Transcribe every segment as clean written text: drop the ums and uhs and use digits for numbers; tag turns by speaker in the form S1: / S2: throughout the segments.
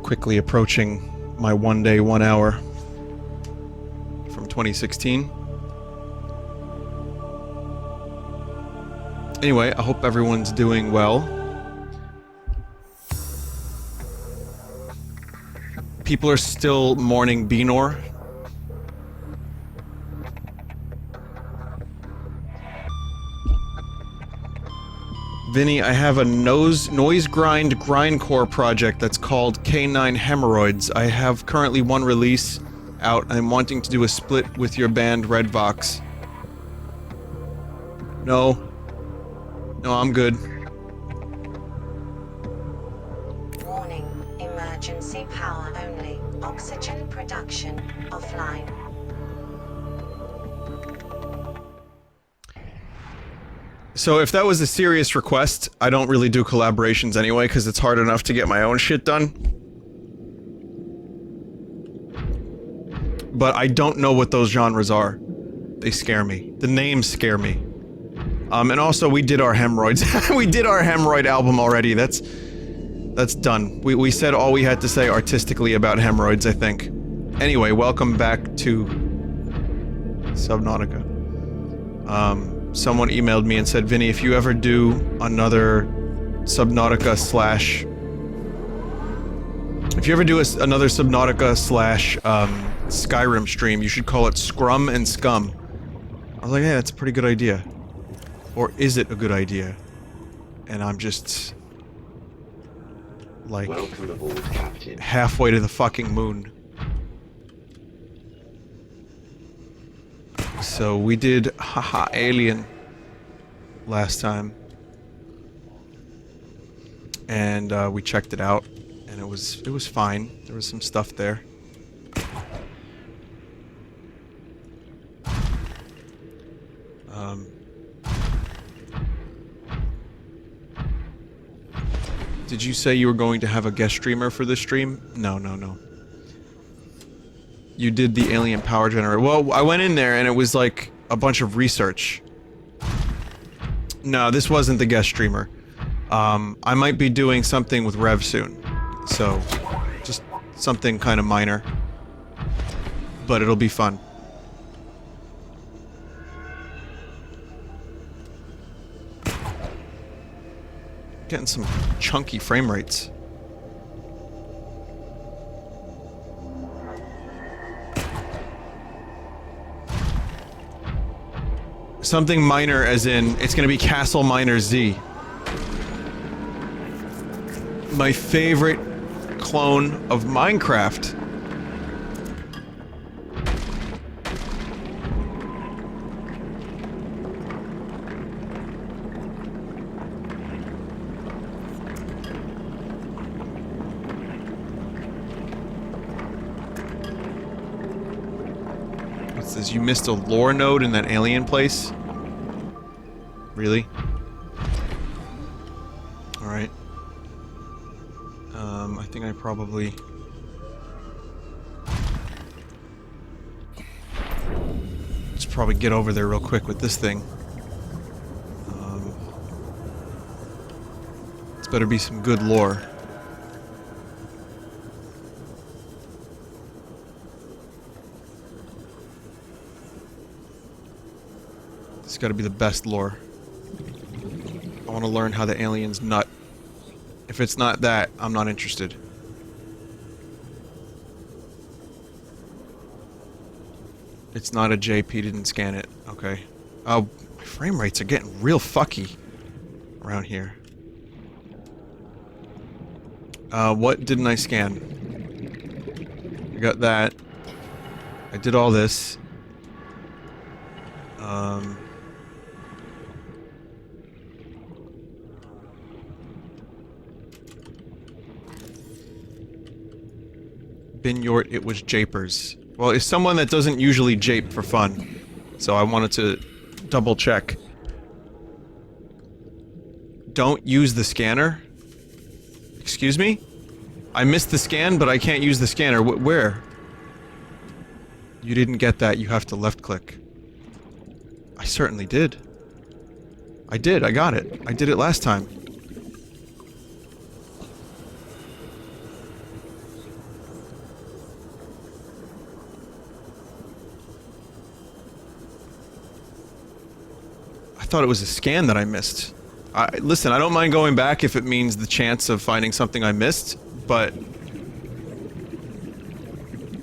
S1: quickly approaching my 1 day, 1 hour from 2016. Anyway, I hope everyone's doing well. People are still mourning Benor. Vinny, I have a noise grind grindcore project that's called K9 Hemorrhoids. I have currently one release out. I'm wanting to do a split with your band Redvox. No. No, I'm good.
S2: Warning. Emergency power only. Oxygen production offline.
S1: So if that was a serious request, I don't really do collaborations anyway, because it's hard enough to get my own shit done. But I don't know what those genres are. They scare me. The names scare me. And also, we did our hemorrhoids. We did our hemorrhoid album already. That's done. We said all we had to say artistically about hemorrhoids, I think. Anyway, welcome back to Subnautica. Someone emailed me and said, Vinny, if you ever do another Subnautica slash... If you ever do another Subnautica slash Skyrim stream, you should call it Scrum and Scum. I was like, hey, that's a pretty good idea. Or is it a good idea? And I'm just... like...
S3: Welcome aboard, Captain.
S1: Halfway to the fucking moon. So we did Haha Alien last time, and we checked it out, and it was fine. There was some stuff there. Did you say you were going to have a guest streamer for this stream? No, no, no. You did the alien power generator. Well, I went in there and it was like a bunch of research. No, this wasn't the guest streamer. I might be doing something with Rev soon. So, just something kind of minor. But it'll be fun. Getting some chunky frame rates. Something minor as in, it's gonna be Castle Miner Z. My favorite clone of Minecraft. What's this? You missed a lore node in that alien place? Really? Alright. I think I probably... Let's probably get over there real quick with this thing. This better be some good lore. This gotta be the best lore. I want to learn how the aliens nut. If it's not that, I'm not interested. It's not a JP, didn't scan it. Okay. Oh, my frame rates are getting real fucky around here. What didn't I scan? I got that. I did all this. Binyort, it was japers. Well, it's someone that doesn't usually jape for fun. So I wanted to double check. Don't use the scanner? Excuse me? I missed the scan, but I can't use the scanner. Where? You didn't get that, you have to left click. I certainly did. I did, I got it. I did it last time. thought it was a scan that I missed. Listen, I don't mind going back if it means the chance of finding something I missed, but...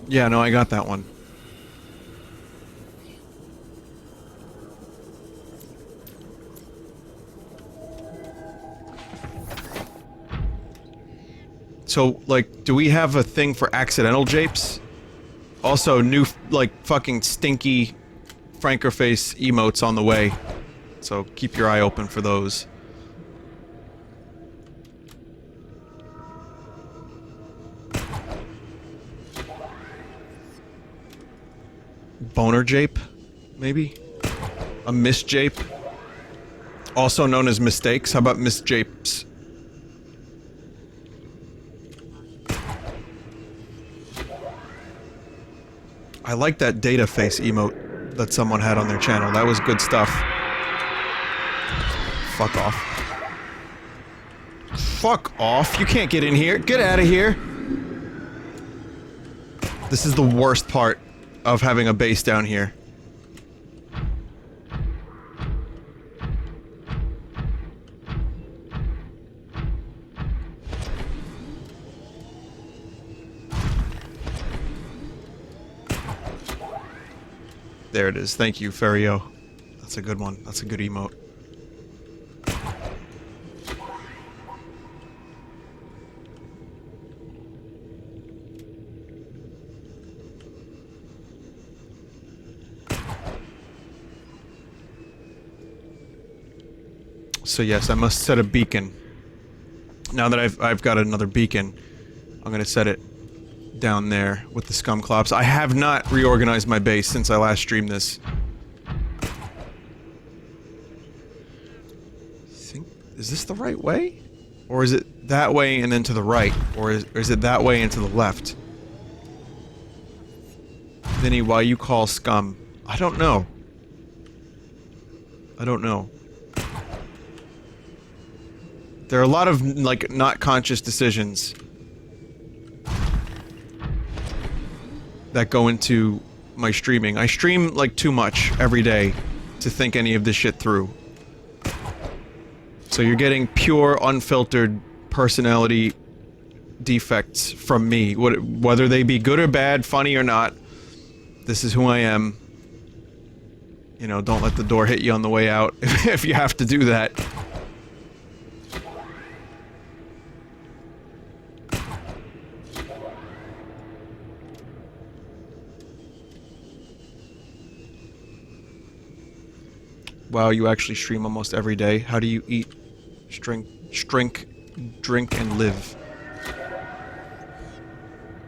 S1: Yeah, no, I got that one. So, like, do we have a thing for accidental japes? Also, new, like, fucking stinky Frankerface emotes on the way. So, keep your eye open for those. Boner jape? Maybe? A misjape? Also known as mistakes? How about misjapes? I like that data face emote that someone had on their channel. That was good stuff. Fuck off. Fuck off. You can't get in here. Get out of here. This is the worst part of having a base down here. There it is. Thank you, Ferio. That's a good one. That's a good emote. So yes, I must set a beacon. Now that I've got another beacon, I'm gonna set it down there with the scum clops. I have not reorganized my base since I last streamed this. Is this the right way? Or is it that way and then to the right? Or is it that way and to the left? Vinny, why you call scum? I don't know. I don't know. There are a lot of, like, not conscious decisions that go into my streaming. I stream, like, too much every day to think any of this shit through. So you're getting pure, unfiltered personality defects from me. Whether they be good or bad, funny or not, this is who I am. You know, don't let the door hit you on the way out if you have to do that. Wow, you actually stream almost every day. How do you eat, drink, and live?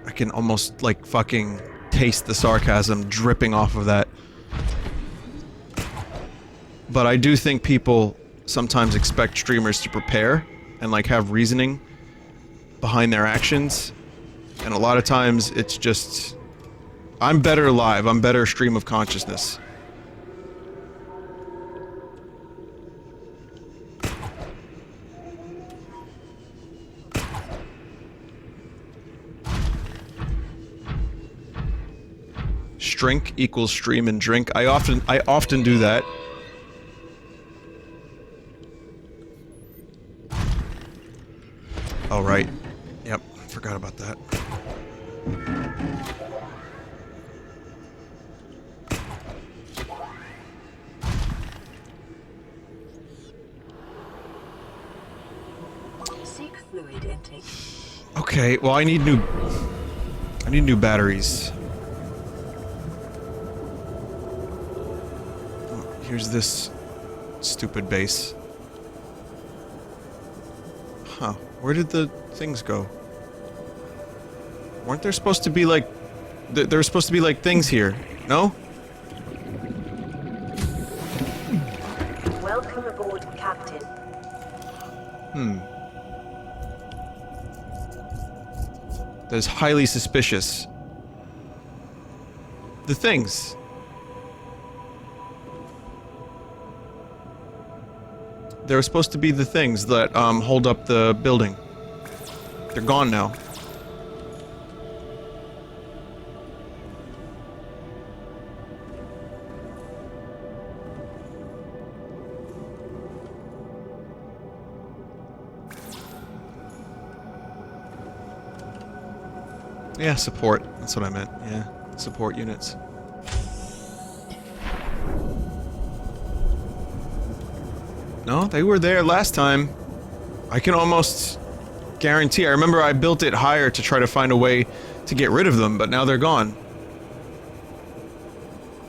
S1: I can almost, like, fucking taste the sarcasm dripping off of that. But I do think people sometimes expect streamers to prepare and, like, have reasoning behind their actions. And a lot of times it's just... I'm better live. I'm better stream of consciousness. Strink equals stream and drink. I often do that. Oh, right. Yep, forgot about that.
S3: Seek fluid intake.
S1: Okay, well, I need new batteries. Here's this stupid base. Huh. Where did the things go? Weren't there supposed to be, like... There were supposed to be, like, things here. No?
S3: Welcome aboard, Captain.
S1: That is highly suspicious. The things. There were supposed to be the things that, hold up the building. They're gone now. Yeah, support. That's what I meant. Yeah, support units. No, they were there last time. I can almost guarantee. I remember I built it higher to try to find a way to get rid of them, but now they're gone.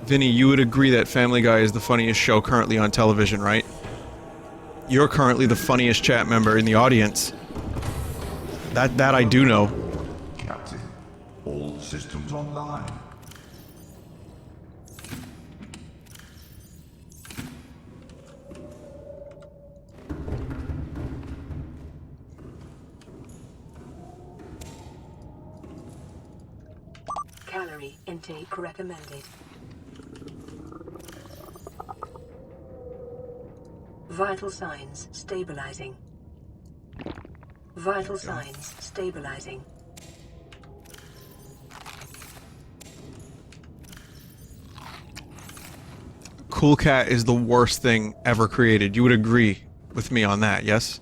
S1: Vinny, you would agree that Family Guy is the funniest show currently on television, right? You're currently the funniest chat member in the audience. That I do know.
S4: Captain, all systems online.
S3: Calorie intake recommended. Vital signs stabilizing. Vital signs stabilizing.
S1: Cool Cat is the worst thing ever created. You would agree with me on that, yes?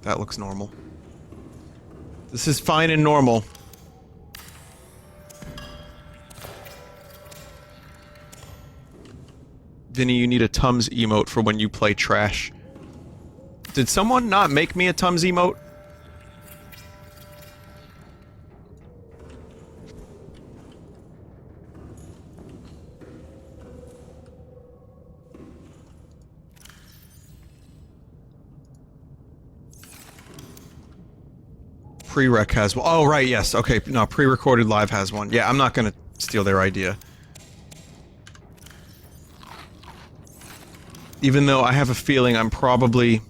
S1: That looks normal. This is fine and normal. Vinny, you need a Tums emote for when you play trash. Did someone not make me a Tums emote? Pre-rec has one. Oh, right, yes. Okay, no, pre-recorded live has one. Yeah, I'm not gonna steal their idea. Even though I have a feeling I'm probably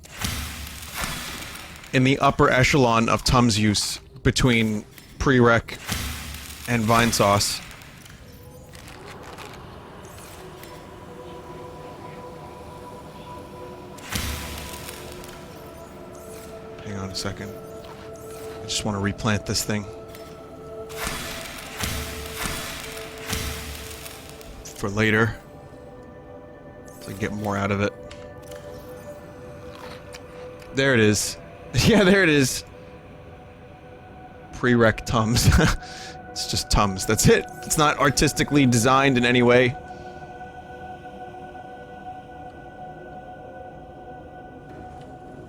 S1: in the upper echelon of Tums use between pre-rec and Vinesauce. Hang on a second. I just want to replant this thing. For later. So I can get more out of it. There it is. Yeah, there it is. Pre-rec Tums. It's just Tums. That's it. It's not artistically designed in any way.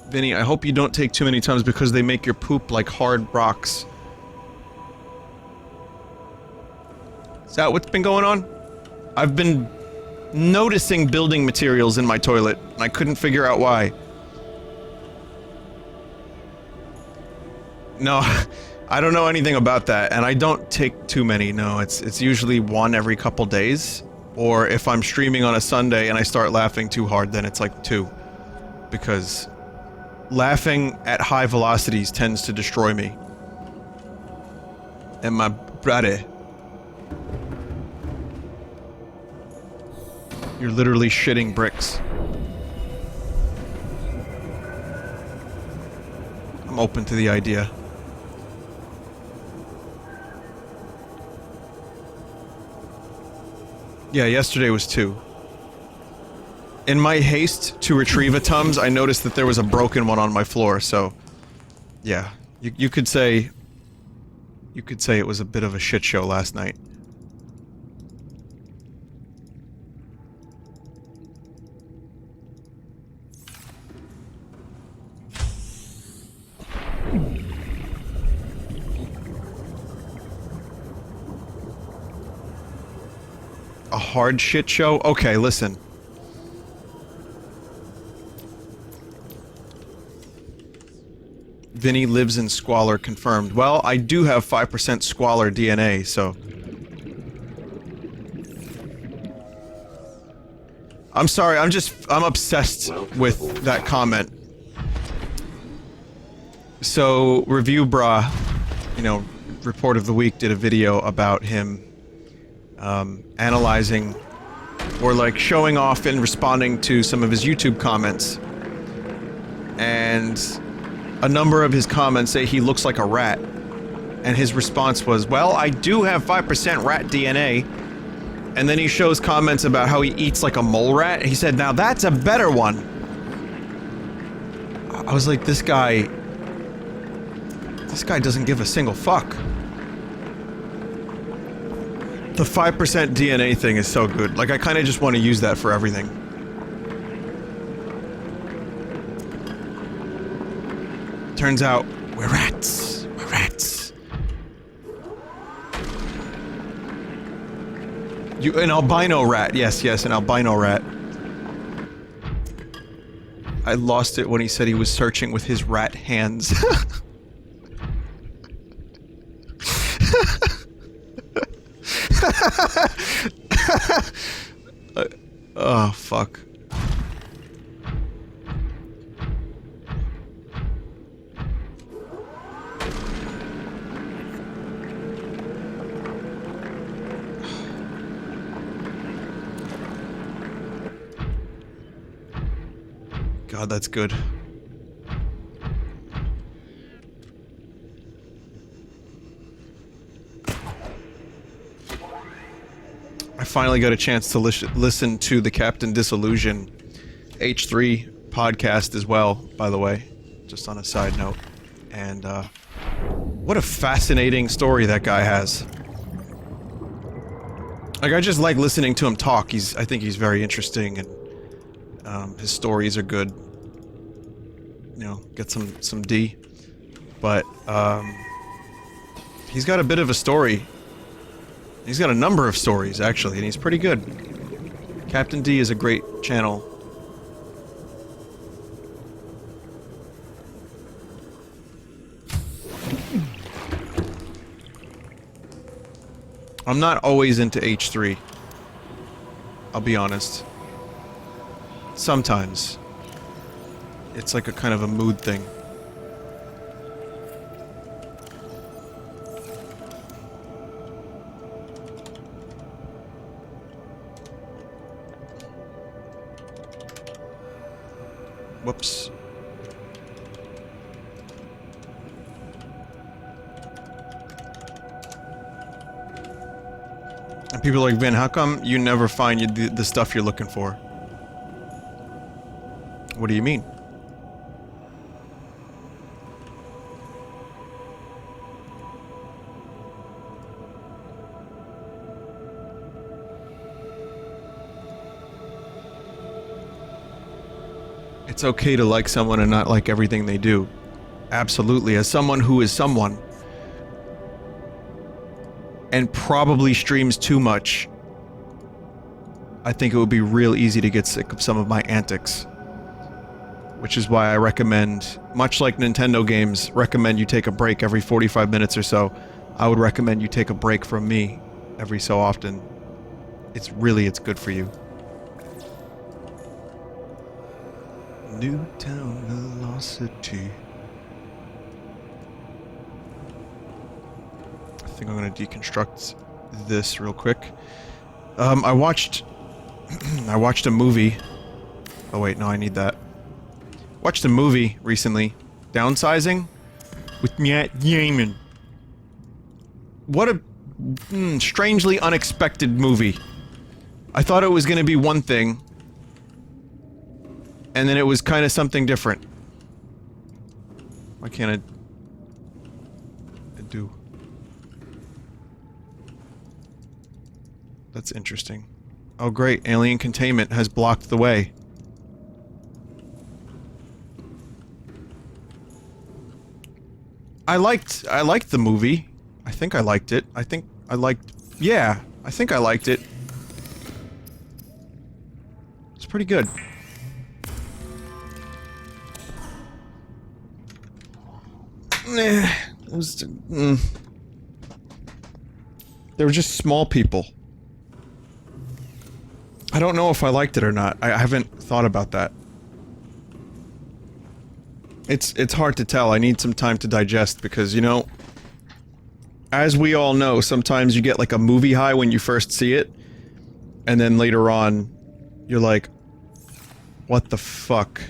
S1: Vinny, I hope you don't take too many Tums because they make your poop like hard rocks. Is that what's been going on? I've been noticing building materials in my toilet, and I couldn't figure out why. No, I don't know anything about that, and I don't take too many, no. It's usually one every couple days, or if I'm streaming on a Sunday and I start laughing too hard, then it's like 2. Because laughing at high velocities tends to destroy me. And my brother. You're literally shitting bricks. I'm open to the idea. Yeah, yesterday was 2. In my haste to retrieve a Tums, I noticed that there was a broken one on my floor, so... Yeah, you could say... You could say it was a bit of a shit show last night. A hard shit show? Okay, listen. Vinny lives in squalor confirmed. Well, I do have 5% squalor DNA, so... I'm sorry, I'm obsessed with that comment. So, Review Bra, you know, Report of the Week did a video about him analyzing or like showing off and responding to some of his YouTube comments. And a number of his comments say he looks like a rat. And his response was, well, I do have 5% rat DNA. And then he shows comments about how he eats like a mole rat. And he said, now that's a better one. I was like, this guy This guy doesn't give a single fuck. The 5% DNA thing is so good. Like, I kind of just want to use that for everything. Turns out, we're rats. We're rats. An albino rat. Yes, yes, an albino rat. I lost it when he said he was searching with his rat hands. Oh, fuck. God, that's good. I finally got a chance to listen to the Captain Disillusion H3 podcast as well, by the way, just on a side note. And what a fascinating story that guy has. Like, I just like listening to him talk. I think he's very interesting, and his stories are good. You know, get some D. But he's got a bit of a story. He's got a number of stories, actually, and he's pretty good. Captain D is a great channel. I'm not always into H3. I'll be honest. Sometimes. It's like a kind of a mood thing. Whoops. And people are like, Vin, how come you never find the stuff you're looking for? What do you mean? It's okay to like someone and not like everything they do. Absolutely. As someone who is someone and probably streams too much, I think it would be real easy to get sick of some of my antics. Which is why I recommend, much like Nintendo games, recommend you take a break every 45 minutes or so. I would recommend you take a break from me every so often. It's good for you. Newtown velocity. I think I'm gonna deconstruct this real quick. I watched a movie. Oh wait, no, I need that. Watched a movie recently, Downsizing, with Matt Damon. What a strangely unexpected movie. I thought it was gonna be one thing. And then it was kind of something different. Why can't I do? That's interesting. Oh great, alien containment has blocked the way. I liked the movie. I think I liked it. I think I liked it. It's pretty good. It was, They were just small people. I don't know if I liked it or not. I haven't thought about that. It's hard to tell. I need some time to digest because, you know, as we all know, sometimes you get like a movie high when you first see it, and then later on, you're like, what the fuck?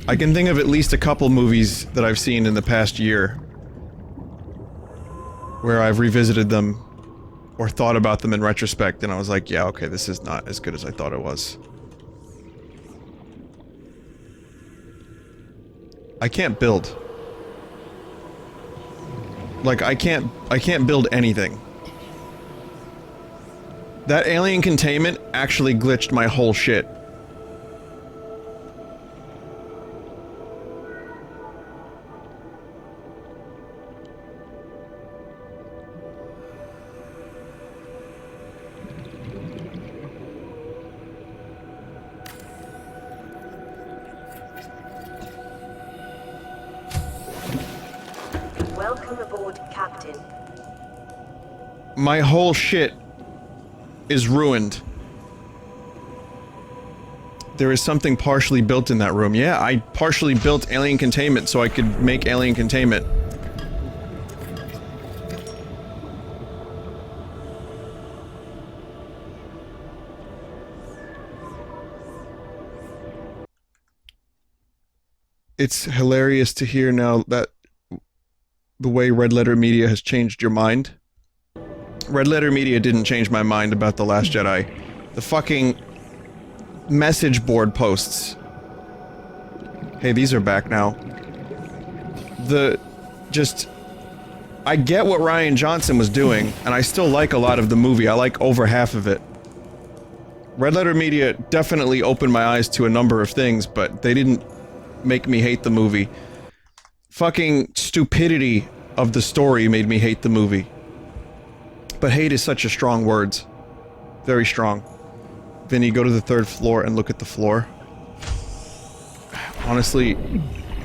S1: I can think of at least a couple movies that I've seen in the past year where I've revisited them or thought about them in retrospect and I was like, yeah, okay, this is not as good as I thought it was. I can't build. Like, I can't build anything. That alien containment actually glitched my whole shit.
S3: Welcome aboard, Captain.
S1: My whole shit is ruined. There is something partially built in that room. Yeah, I partially built alien containment so I could make alien containment. It's hilarious to hear now that the way Red Letter Media has changed your mind. Red Letter Media didn't change my mind about The Last Jedi. The fucking message board posts. Hey, these are back now. I get what Rian Johnson was doing, and I still like a lot of the movie. I like over half of it. Red Letter Media definitely opened my eyes to a number of things, but they didn't make me hate the movie. Fucking stupidity of the story made me hate the movie. But hate is such a strong word. Very strong. Vinny, go to the 3rd floor and look at the floor. Honestly, I'm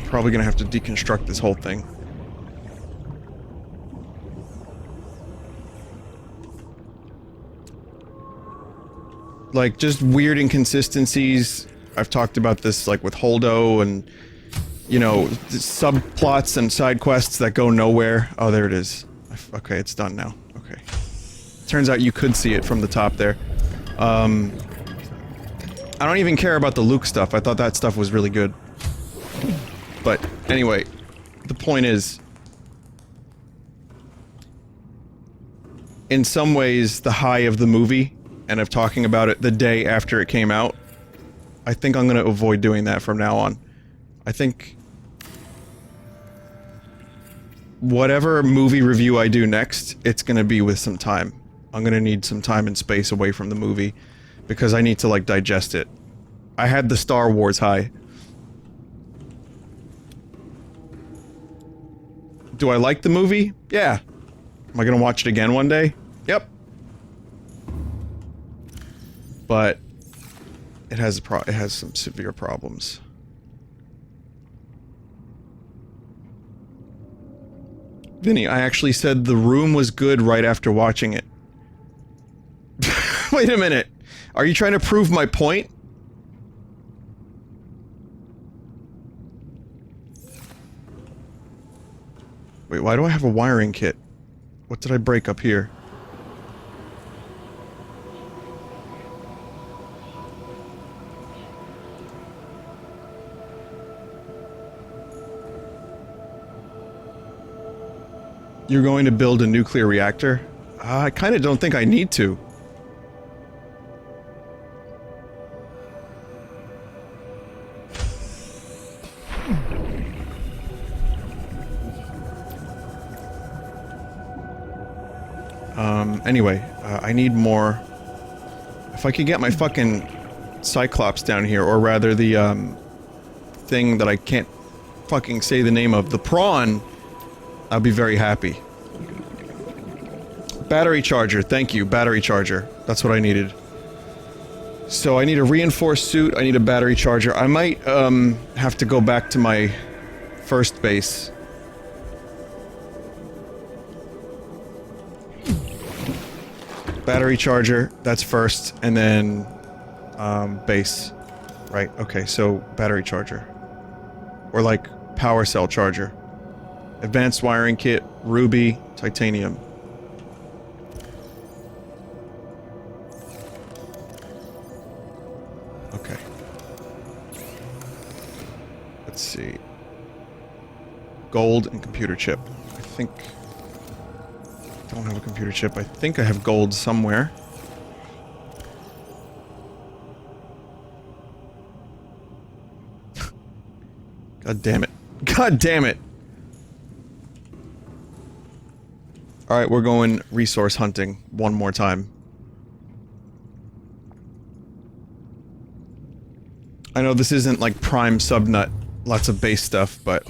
S1: probably gonna have to deconstruct this whole thing. Like, just weird inconsistencies. I've talked about this, like, with Holdo and, you know, subplots and side quests that go nowhere. Oh, there it is. Okay, it's done now. Okay. Turns out you could see it from the top there. I don't even care about the Luke stuff. I thought that stuff was really good. But, anyway, the point is, in some ways, the high of the movie, and of talking about it the day after it came out, I think I'm gonna avoid doing that from now on. I think whatever movie review I do next, it's gonna be with some time. I'm gonna need some time and space away from the movie, because I need to, like, digest it. I had the Star Wars high. Do I like the movie? Yeah. Am I gonna watch it again one day? Yep. But it has some severe problems. Vinny, I actually said the room was good right after watching it. Wait a minute. Are you trying to prove my point? Wait, why do I have a wiring kit? What did I break up here? You're going to build a nuclear reactor? I kinda don't think I need to. Anyway, I need more... If I could get my fucking Cyclops down here, or rather the, thing that I can't fucking say the name of, the Prawn, I'll be very happy. Battery charger, thank you, battery charger. That's what I needed. So I need a reinforced suit, I need a battery charger. I might, have to go back to my first base. Battery charger, that's first, and then, base. Right, okay, so battery charger. Or like, power cell charger. Advanced wiring kit, ruby, titanium. Okay. Let's see. Gold and computer chip. I think... I don't have a computer chip. I think I have gold somewhere. God damn it. God damn it. Alright, we're going resource hunting one more time. I know this isn't like prime subnut, lots of base stuff, but...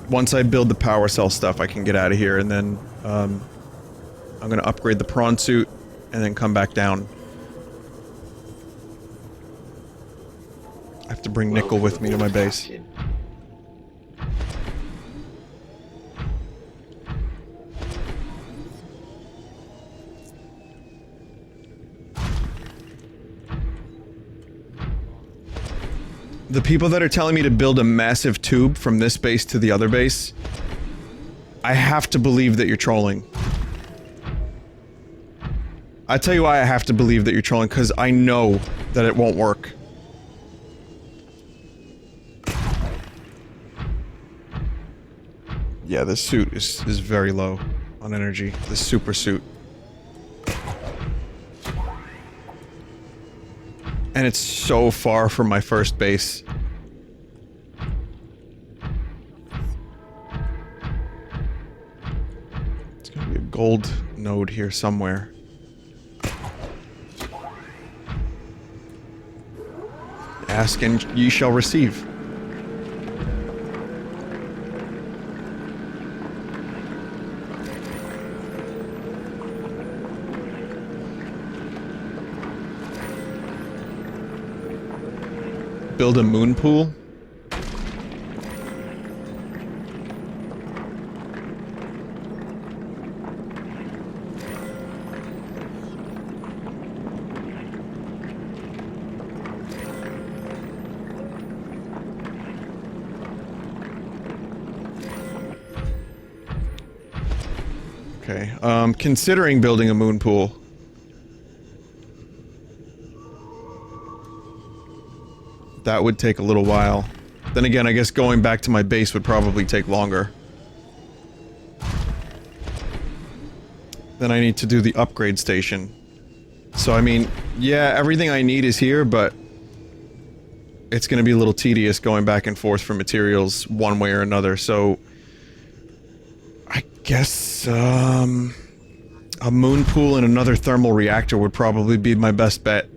S1: once I build the power cell stuff, I can get out of here, and then, I'm gonna upgrade the prawn suit, and then come back down. I have to bring Nickel with me to my base. The people that are telling me to build a massive tube from this base to the other base, I have to believe that you're trolling. I tell you why I have to believe that you're trolling, because I know that it won't work. Yeah, this suit is very low on energy. The super suit. And it's so far from my first base. It's gonna be a gold node here somewhere. Ask and ye shall receive. Build a moon pool? Okay, considering building a moon pool. That would take a little while. Then again, I guess going back to my base would probably take longer. Then I need to do the upgrade station. So I mean, yeah, everything I need is here, but it's gonna be a little tedious going back and forth for materials one way or another, so I guess, a moon pool and another thermal reactor would probably be my best bet.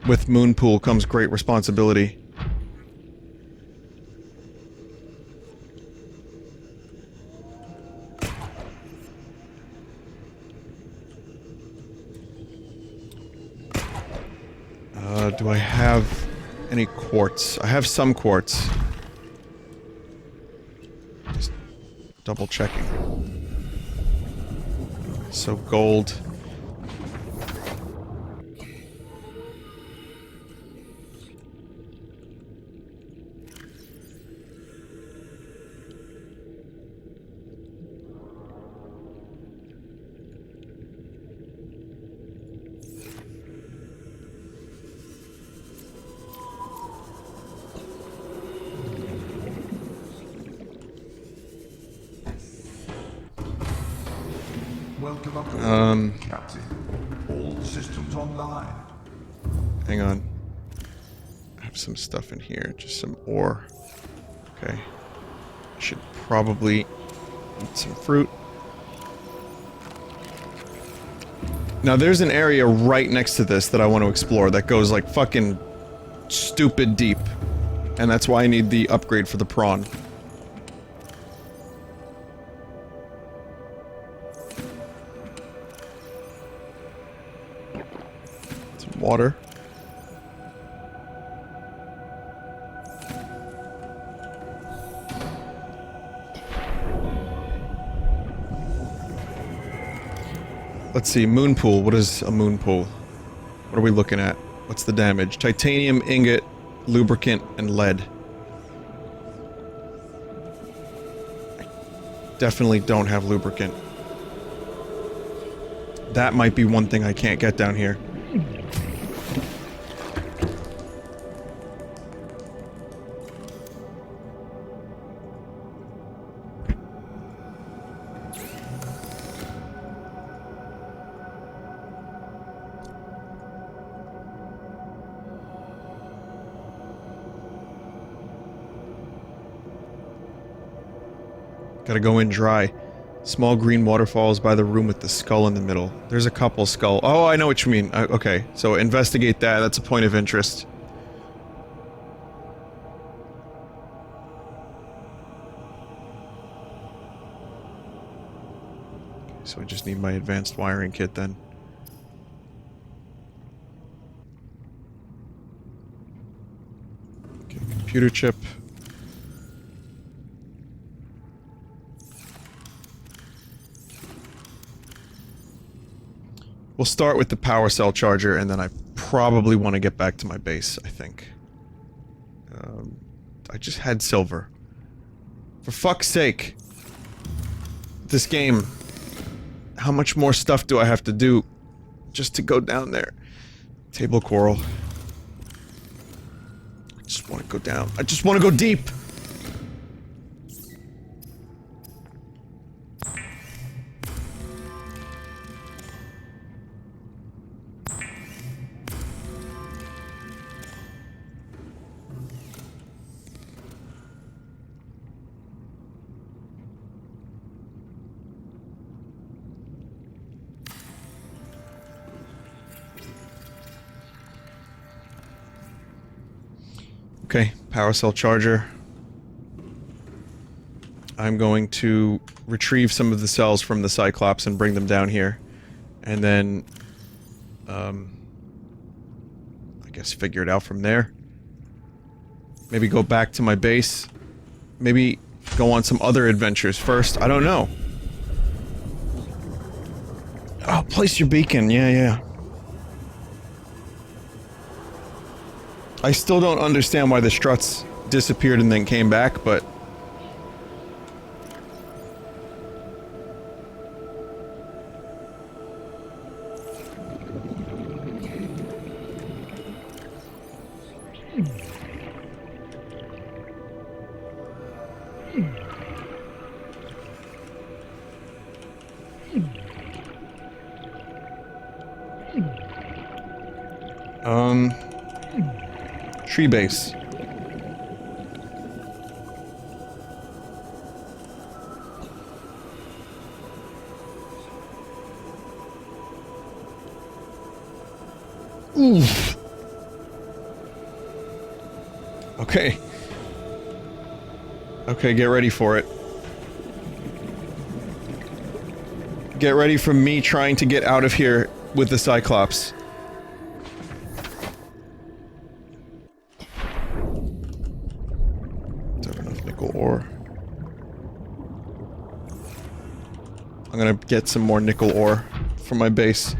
S1: With moon pool comes great responsibility. Do I have any quartz? I have some quartz. Just double checking. So gold.
S4: Captain. All systems online.
S1: Hang on. I have some stuff in here, just some ore. Okay. I should probably eat some fruit. Now there's an area right next to this that I want to explore that goes like fucking stupid deep. And that's why I need the upgrade for the prawn. Water. Let's see, moon pool. What is a moon pool? What are we looking at? What's the damage? Titanium, ingot, lubricant, and lead. I definitely don't have lubricant. That might be one thing I can't get down here. Gotta go in dry. Small green waterfalls by the room with the skull in the middle. There's a couple skull. Oh, I know what you mean. Okay, so investigate that. That's a point of interest. So I just need my advanced wiring kit then. Okay, computer chip. We'll start with the power cell charger, and then I probably want to get back to my base, I think. I just had silver. For fuck's sake. This game. How much more stuff do I have to do just to go down there? Table coral. I just want to go down. I just want to go deep! Okay, power cell charger. I'm going to retrieve some of the cells from the Cyclops and bring them down here. And then, I guess figure it out from there. Maybe go back to my base. Maybe go on some other adventures first. I don't know. Oh, place your beacon. Yeah. I still don't understand why the struts disappeared and then came back, but... Tree base. Oof. Okay. Okay, get ready for it. Get ready for me trying to get out of here with the Cyclops. Ore. I'm gonna get some more nickel ore from my base.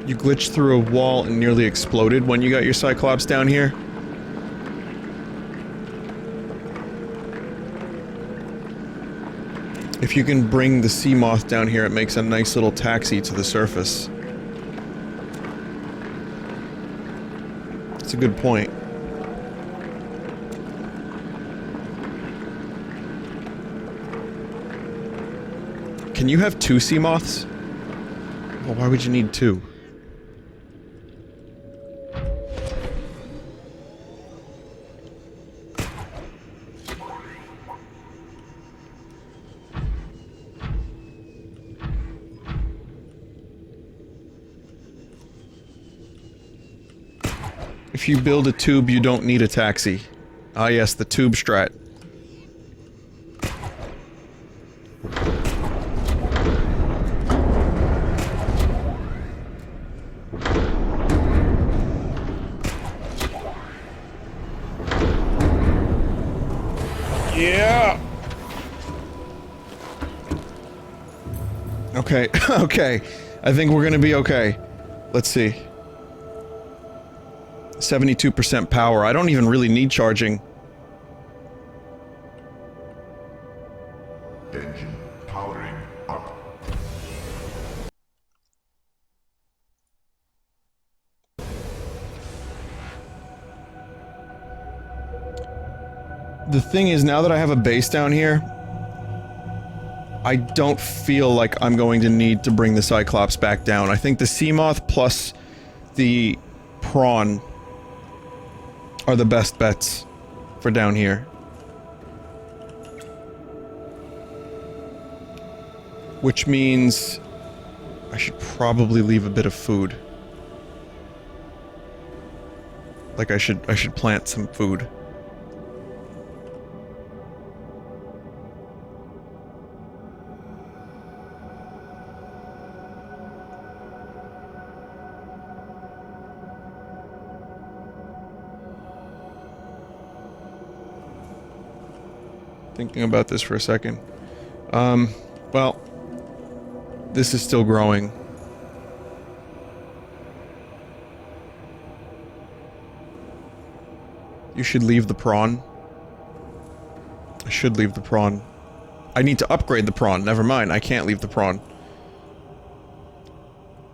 S1: You glitched through a wall and nearly exploded when you got your Cyclops down here? If you can bring the sea moth down here, it makes a nice little taxi to the surface. That's a good point. Can you have two sea moths? Well, why would you need two? If you build a tube, you don't need a taxi. Ah yes, the tube strat. Yeah! Okay, okay. I think we're gonna be okay. Let's see. 72% power. I don't even really need charging.
S4: Engine powering up.
S1: The thing is, now that I have a base down here, I don't feel like I'm going to need to bring the Cyclops back down. I think the Seamoth plus the Prawn are the best bets for down here. Which means I should probably leave a bit of food. Like I should plant some food. Thinking about this for a second. Well, this is still growing. You should leave the prawn. I should leave the prawn. I need to upgrade the prawn. Never mind, I can't leave the prawn.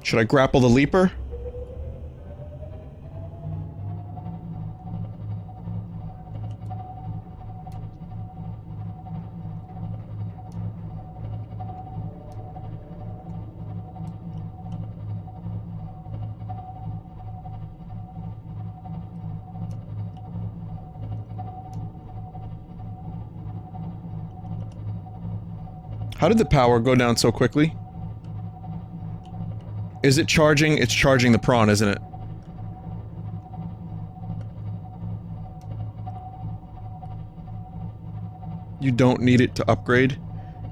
S1: Should I grapple the leaper? How did the power go down so quickly? Is it charging? It's charging the prawn, isn't it? You don't need it to upgrade.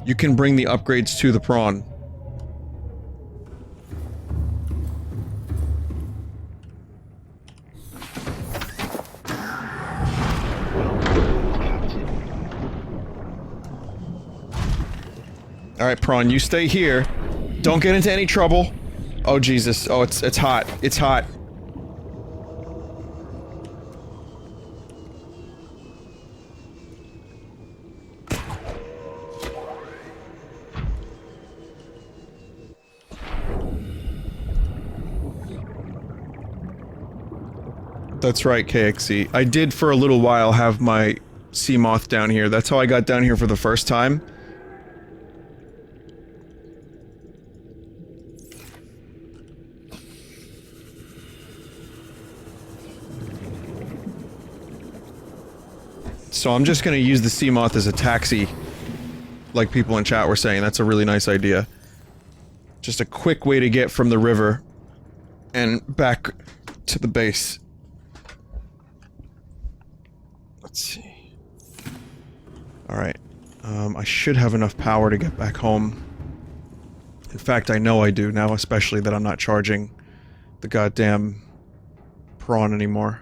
S1: You can bring the upgrades to the prawn. Alright, Prawn, you stay here. Don't get into any trouble. Oh, Jesus. Oh, it's hot. It's hot. That's right, KXC. I did for a little while have my Seamoth down here. That's how I got down here for the first time. So I'm just gonna use the Seamoth as a taxi, like people in chat were saying. That's a really nice idea. Just a quick way to get from the river and back to the base. Let's see. Alright. I should have enough power to get back home. In fact, I know I do now, especially that I'm not charging the goddamn prawn anymore.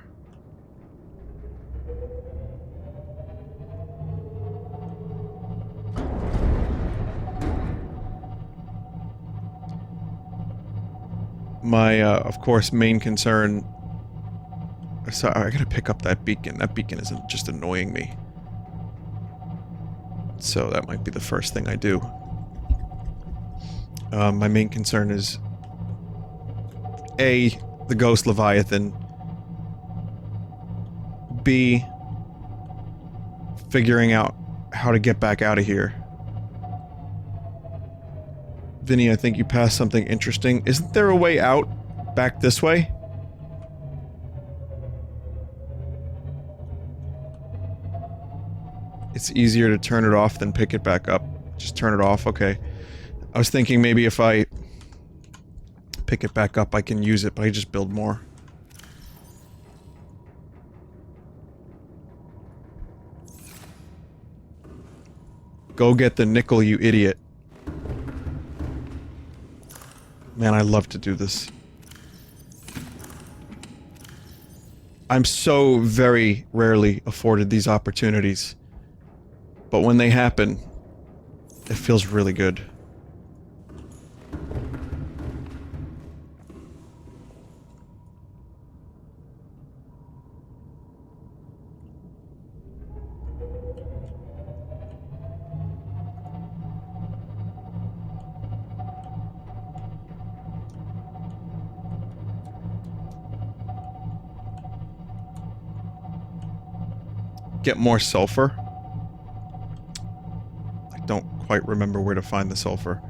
S1: My, of course, main concern... Sorry, I gotta pick up that beacon. That beacon is just annoying me. So that might be the first thing I do. My main concern is... A, the Ghost Leviathan. B, figuring out how to get back out of here. Vinny, I think you passed something interesting. Isn't there a way out back this way? It's easier to turn it off than pick it back up. Just turn it off, okay. I was thinking maybe if I pick it back up I can use it, but I just build more. Go get the nickel, you idiot. Man, I love to do this. I'm so very rarely afforded these opportunities. But when they happen, it feels really good. get more sulfur. I don't quite remember where to find the sulfur.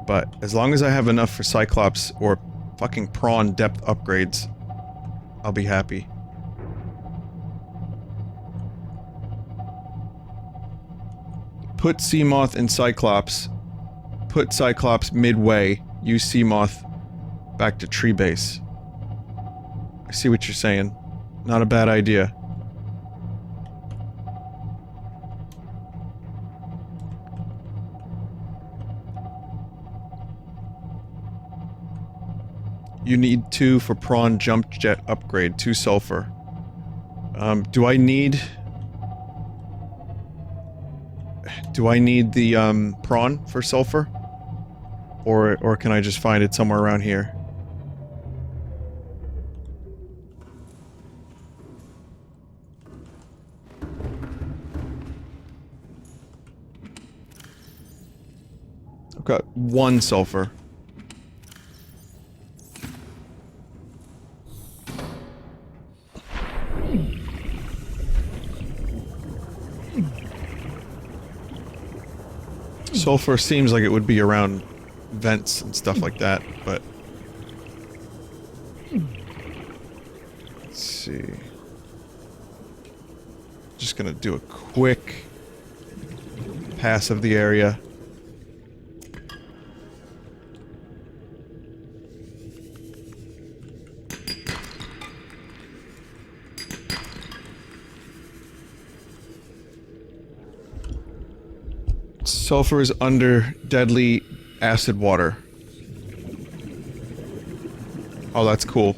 S1: But as long as I have enough for Cyclops or fucking Prawn depth upgrades, I'll be happy. Put Seamoth in Cyclops. Put Cyclops midway. Use Seamoth back to tree base. I see what you're saying. Not a bad idea. You need 2 for Prawn jump jet upgrade, 2 sulfur. Do I need the, Prawn for sulfur? Or can I just find it somewhere around here? I've got 1 sulfur. Sulfur seems like it would be around vents and stuff like that, but... Let's see... Just gonna do a quick pass of the area. Sulfur is under deadly acid water. Oh, that's cool.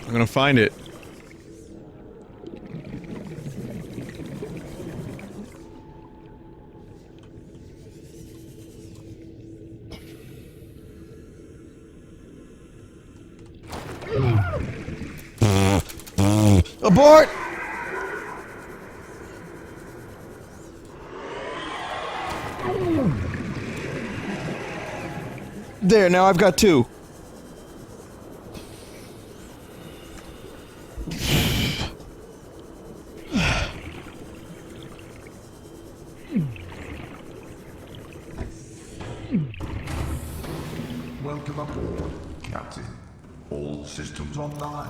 S1: I'm gonna find it. Abort! There, now I've got 2.
S4: Welcome aboard, Captain. All systems online.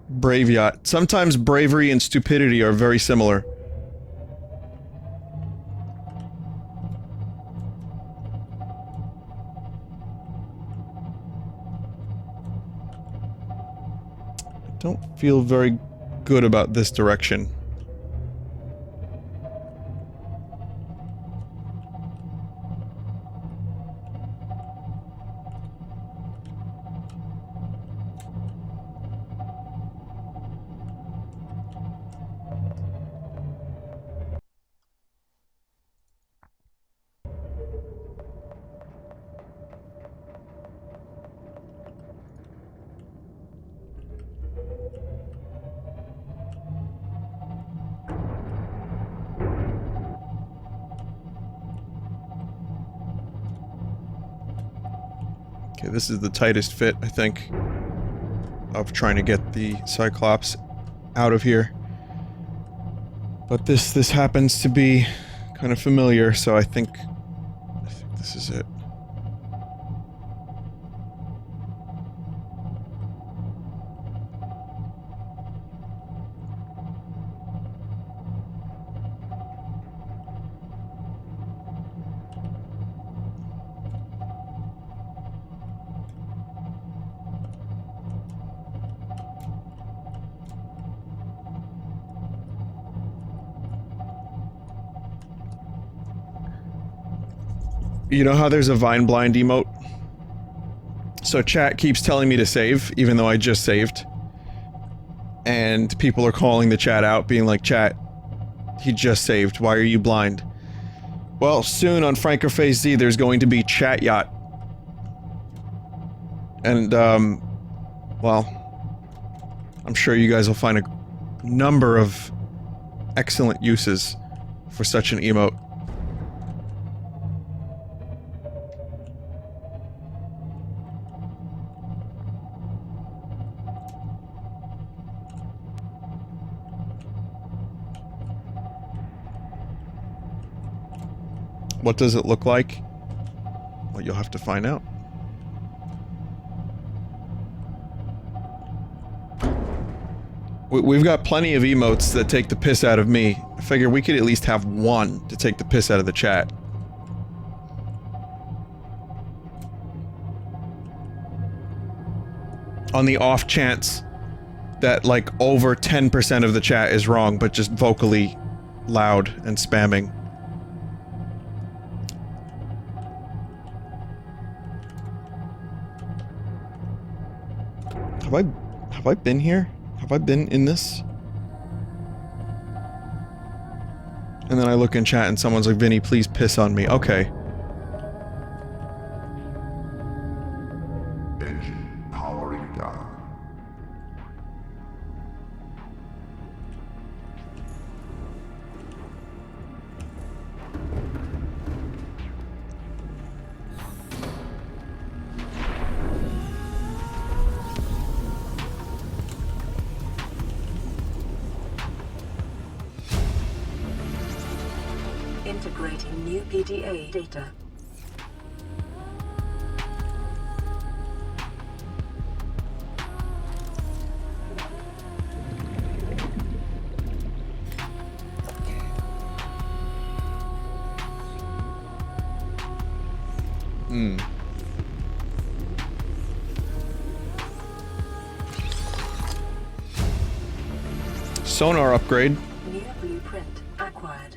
S1: Brave yacht. Sometimes bravery and stupidity are very similar. I don't feel very good about this direction. Okay, this is the tightest fit, I think, of trying to get the Cyclops out of here. But this happens to be kind of familiar, so I think this is it. You know how there's a Vine blind emote? So chat keeps telling me to save, even though I just saved. And people are calling the chat out, being like, chat, he just saved, why are you blind? Well, soon on Francoface Z there's going to be Chat Yacht. And, well, I'm sure you guys will find a number of excellent uses for such an emote. What does it look like? Well, you'll have to find out. We've got plenty of emotes that take the piss out of me. I figure we could at least have one to take the piss out of the chat. On the off chance that, like, over 10% of the chat is wrong, but just vocally loud and spamming. Have I been here? Have I been in this? And then I look in chat and someone's like, Vinny, please piss on me. Okay.
S4: Engine powering down.
S3: Integrating new PDA data.
S1: Sonar upgrade.
S3: New blueprint acquired.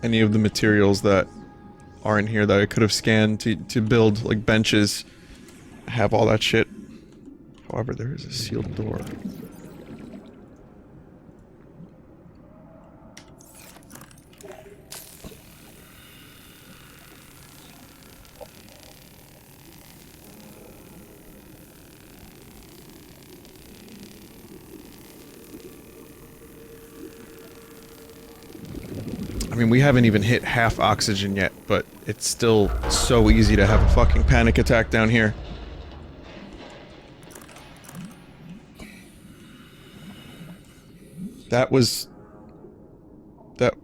S1: Any of the materials that are in here that I could have scanned to build, like, benches, have all that shit. However, there is a sealed door. I mean, we haven't even hit half oxygen yet, but it's still so easy to have a fucking panic attack down here. That was... that...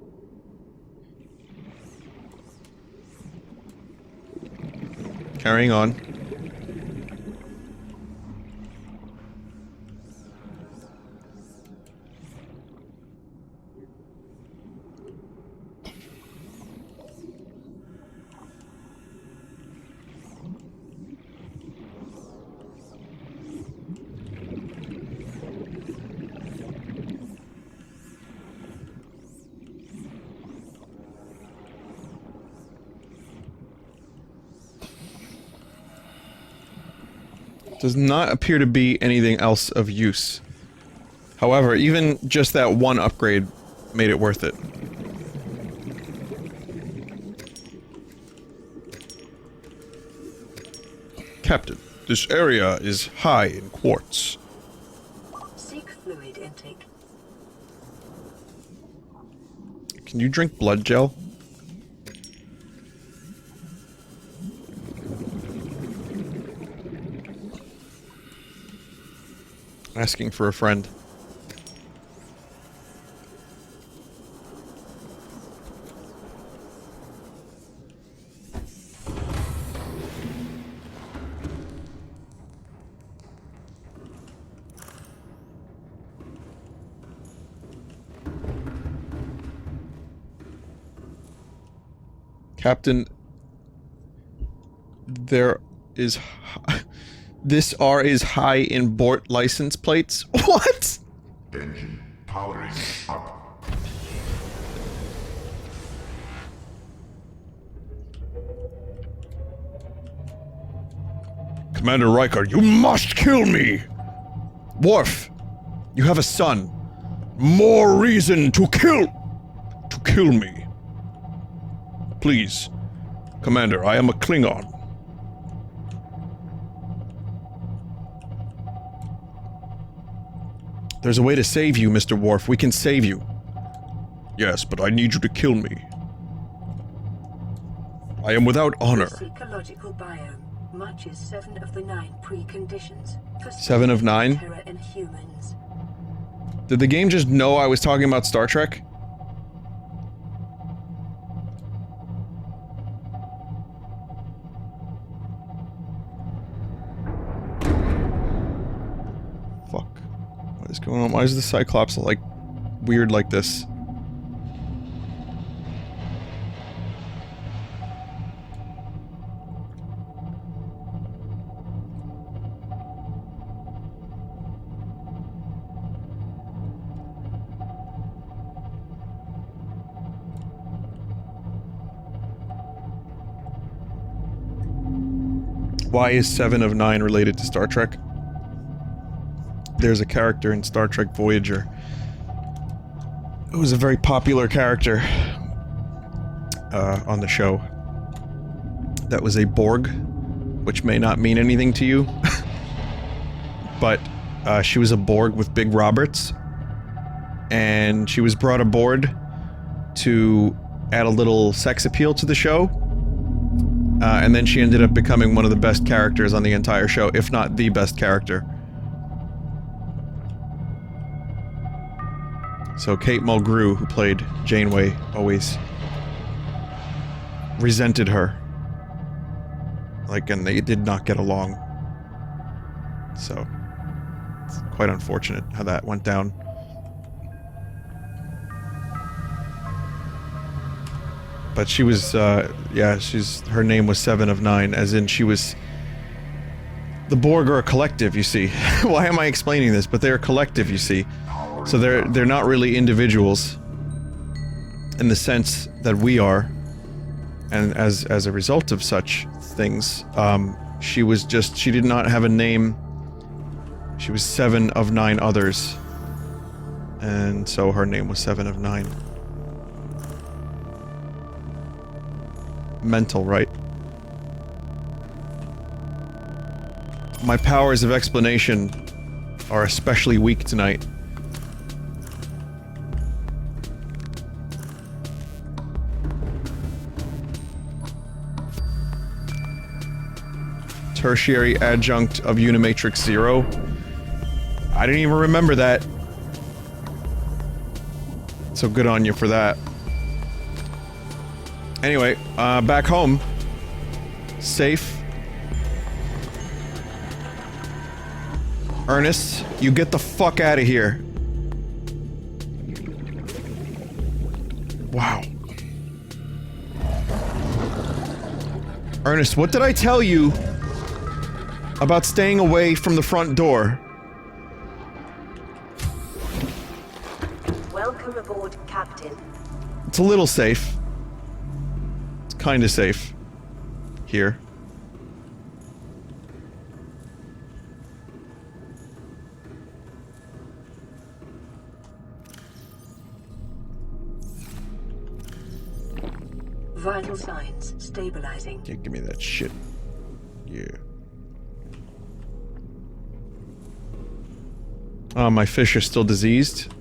S1: Carrying on. Does not appear to be anything else of use. However, even just that one upgrade made it worth it. Captain, this area is high in quartz.
S3: Seek fluid intake.
S1: Can you drink blood gel? Asking for a friend. Captain, there is... This R is high in Bort license plates? What?
S4: Engine powering up.
S1: Commander Riker, you must kill me! Worf, you have a son. More reason to kill me. Please, Commander, I am a Klingon. There's a way to save you, Mr. Worf. We can save you. Yes, but I need you to kill me. I am without honor.
S3: This ecological biome matches 7 of the 9 preconditions for
S1: 7 of 9?
S3: terror in humans.
S1: Did the game just know I was talking about Star Trek? Fuck. What is going on? Why is the Cyclops like weird like this? Why is 7 of 9 related to Star Trek? There's a character in Star Trek Voyager. It was a very popular character on the show. That was a Borg, which may not mean anything to you. But she was a Borg with Big Roberts. And she was brought aboard to add a little sex appeal to the show. And then she ended up becoming one of the best characters on the entire show, if not the best character. So Kate Mulgrew, who played Janeway, always resented her. Like, and they did not get along. So, it's quite unfortunate how that went down. But she was, yeah, her name was 7 of 9, as in she was... The Borg are a collective, you see. Why am I explaining this? But they're a collective, you see. So they're not really individuals in the sense that we are. And as a result of such things, she did not have a name. She was 7 of 9 others. And so her name was 7 of 9. Mental, right? My powers of explanation are especially weak tonight. Tertiary adjunct of Unimatrix 0. I didn't even remember that. So good on you for that. Anyway, back home. Safe. Ernest, you get the fuck out of here. Wow. Ernest, what did I tell you about staying away from the front door?
S3: Welcome aboard, Captain.
S1: It's a little safe. It's kinda safe. Here.
S3: Vital signs stabilizing.
S1: Yeah, give me that shit. Yeah. My fish are still diseased.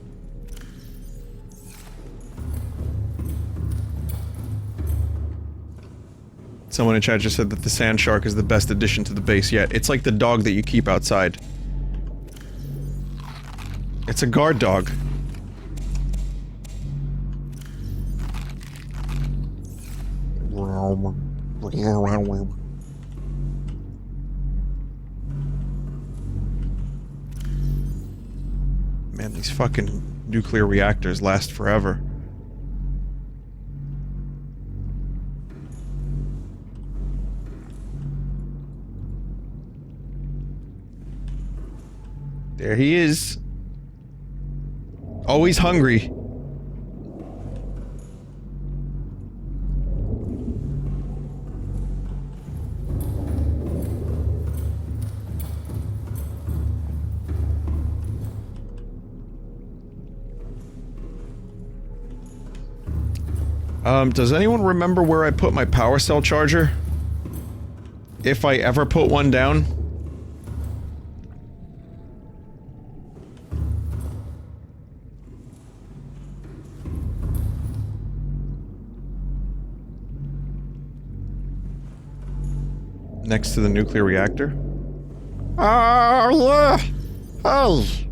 S1: Someone in chat just said that the sand shark is the best addition to the base yet. It's like the dog that you keep outside. It's a guard dog. Man, these fucking nuclear reactors last forever. There he is. Always hungry. Does anyone remember where I put my power cell charger? If I ever put one down? Next to the nuclear reactor? Oh, yeah! Hey!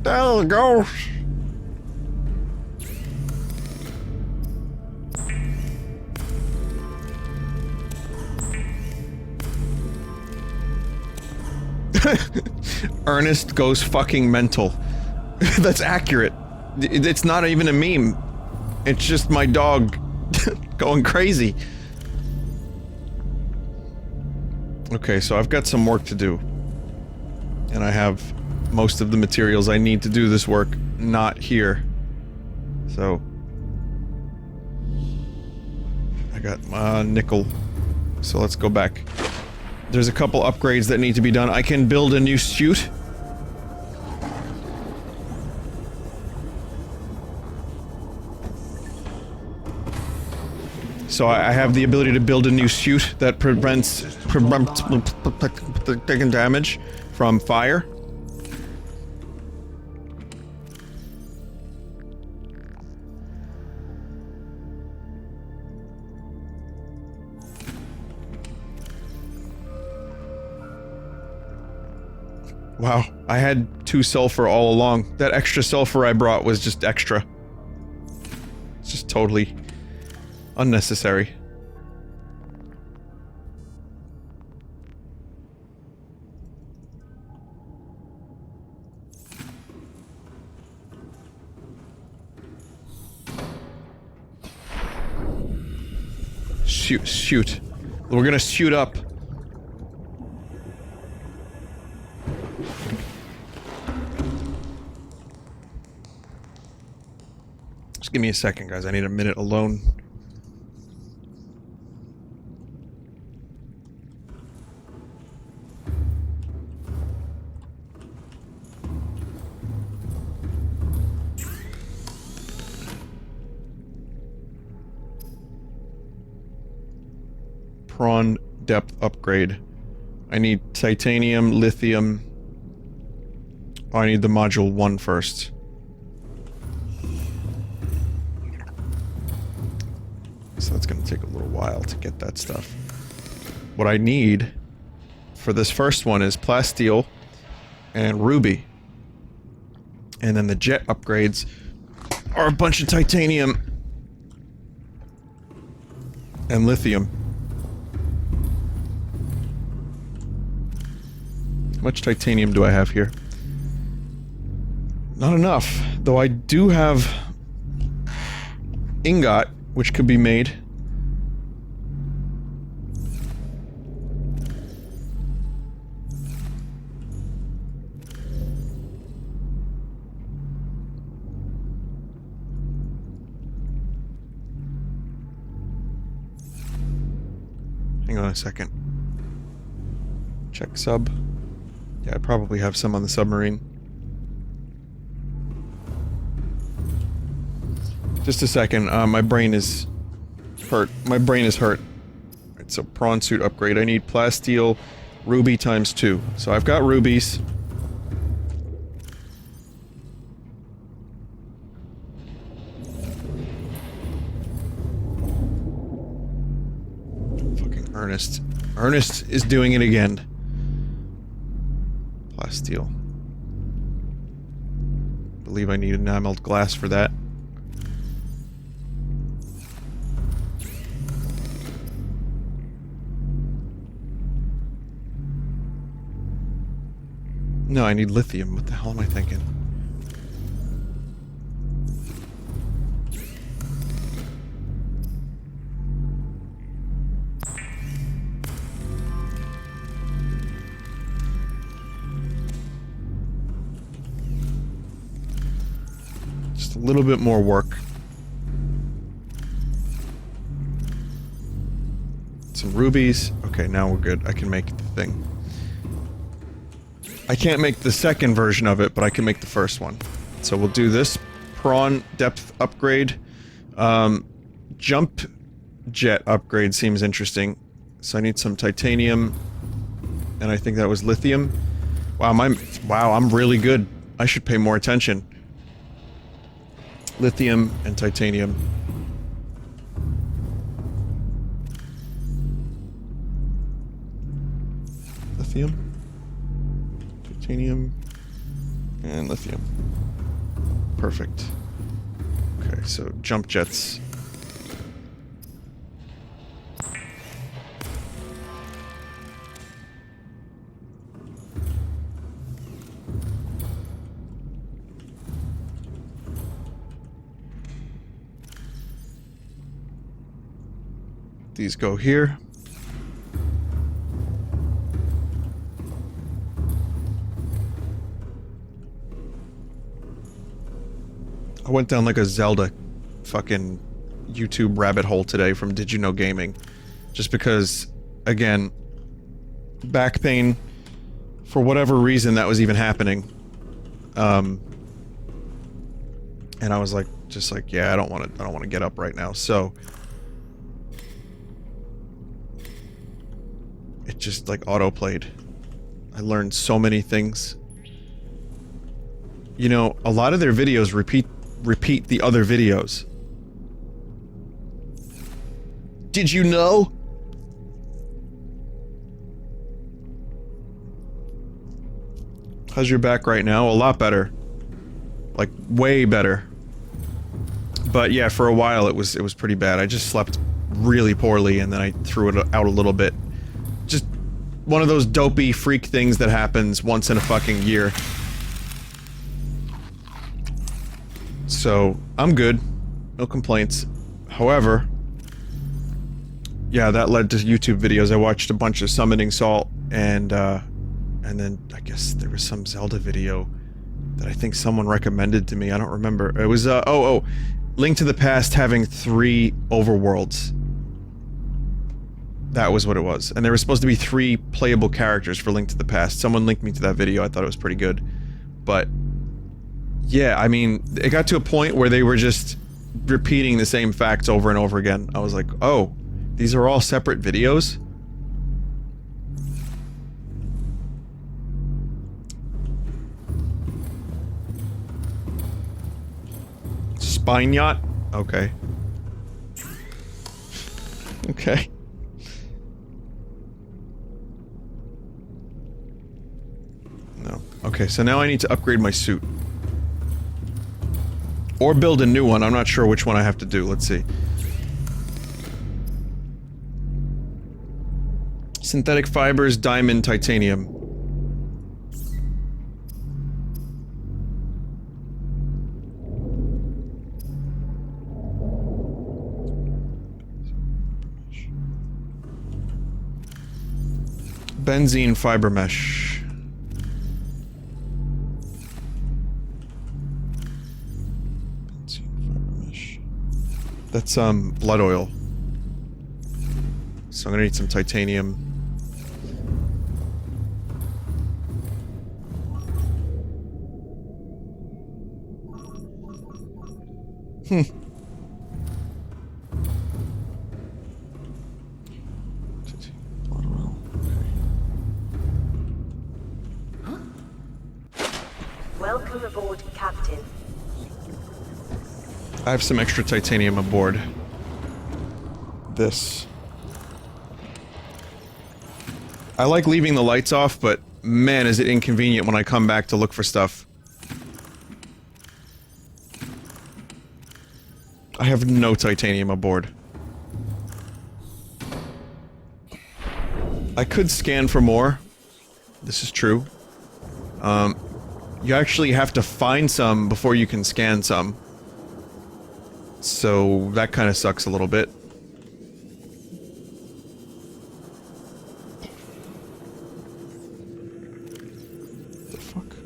S1: There you go! Ernest goes fucking mental. That's accurate. It's not even a meme. It's just my dog going crazy. Okay, so I've got some work to do. And I have most of the materials I need to do this work not here. So... I got nickel. So let's go back. There's a couple upgrades that need to be done. I can build a new suit. So I have the ability to build a new suit that prevents taking damage from fire. Wow, I had 2 sulfur all along. That extra sulfur I brought was just extra. It's just totally unnecessary. Shoot. We're gonna shoot up. Just give me a second, guys. I need a minute alone. Prawn depth upgrade. I need titanium, lithium. Oh, I need the module 1 first. So that's gonna take a little while to get that stuff. What I need for this first one is plasteel and ruby. And then the jet upgrades are a bunch of titanium and lithium. How much titanium do I have here? Not enough, though I do have ingot, which could be made. Hang on a second. Check sub. Yeah, I probably have some on the submarine. Just a second, my brain is hurt. My brain is hurt. It's a prawn suit upgrade. I need plasteel, ruby times 2. So I've got rubies. Fucking Ernest. Ernest is doing it again. Plasteel. Believe I need enameled glass for that. No, I need lithium. What the hell am I thinking? Just a little bit more work. Some rubies. Okay, now we're good. I can make the thing. I can't make the second version of it, but I can make the first one. So we'll do this prawn depth upgrade. Jump jet upgrade seems interesting. So I need some titanium, and I think that was lithium. Wow, I'm really good. I should pay more attention. Lithium and titanium. Lithium, titanium, and lithium. Perfect. Okay, so jump jets. These go here. I went down like a Zelda fucking YouTube rabbit hole today from Did You Know Gaming. Just because, again, back pain, for whatever reason that was even happening. And I was like, just like, yeah, I don't want to get up right now. So it just like auto-played. I learned so many things. You know, a lot of their videos repeat the other videos. Did you know? How's your back right now? A lot better. Like, way better. But yeah, for a while it was pretty bad. I just slept really poorly and then I threw it out a little bit. Just one of those dopey freak things that happens once in a fucking year. So, I'm good. No complaints. However, yeah, that led to YouTube videos. I watched a bunch of Summoning Salt, and then I guess there was some Zelda video that I think someone recommended to me. I don't remember. It was, Link to the Past having 3 overworlds. That was what it was. And there was supposed to be 3 playable characters for Link to the Past. Someone linked me to that video. I thought it was pretty good. But yeah, I mean, it got to a point where they were just repeating the same facts over and over again. I was like, oh, these are all separate videos? Spine yacht? Okay. Okay. No. Okay, so now I need to upgrade my suit. Or build a new one. I'm not sure which one I have to do. Let's see. Synthetic fibers, diamond, titanium. Benzene fiber mesh. That's, blood oil. So I'm gonna need some titanium. Blood oil. Okay.
S3: Welcome aboard, Captain.
S1: I have some extra titanium aboard. This. I like leaving the lights off, but man, is it inconvenient when I come back to look for stuff. I have no titanium aboard. I could scan for more. This is true. You actually have to find some before you can scan some. So that kind of sucks a little bit. The fuck?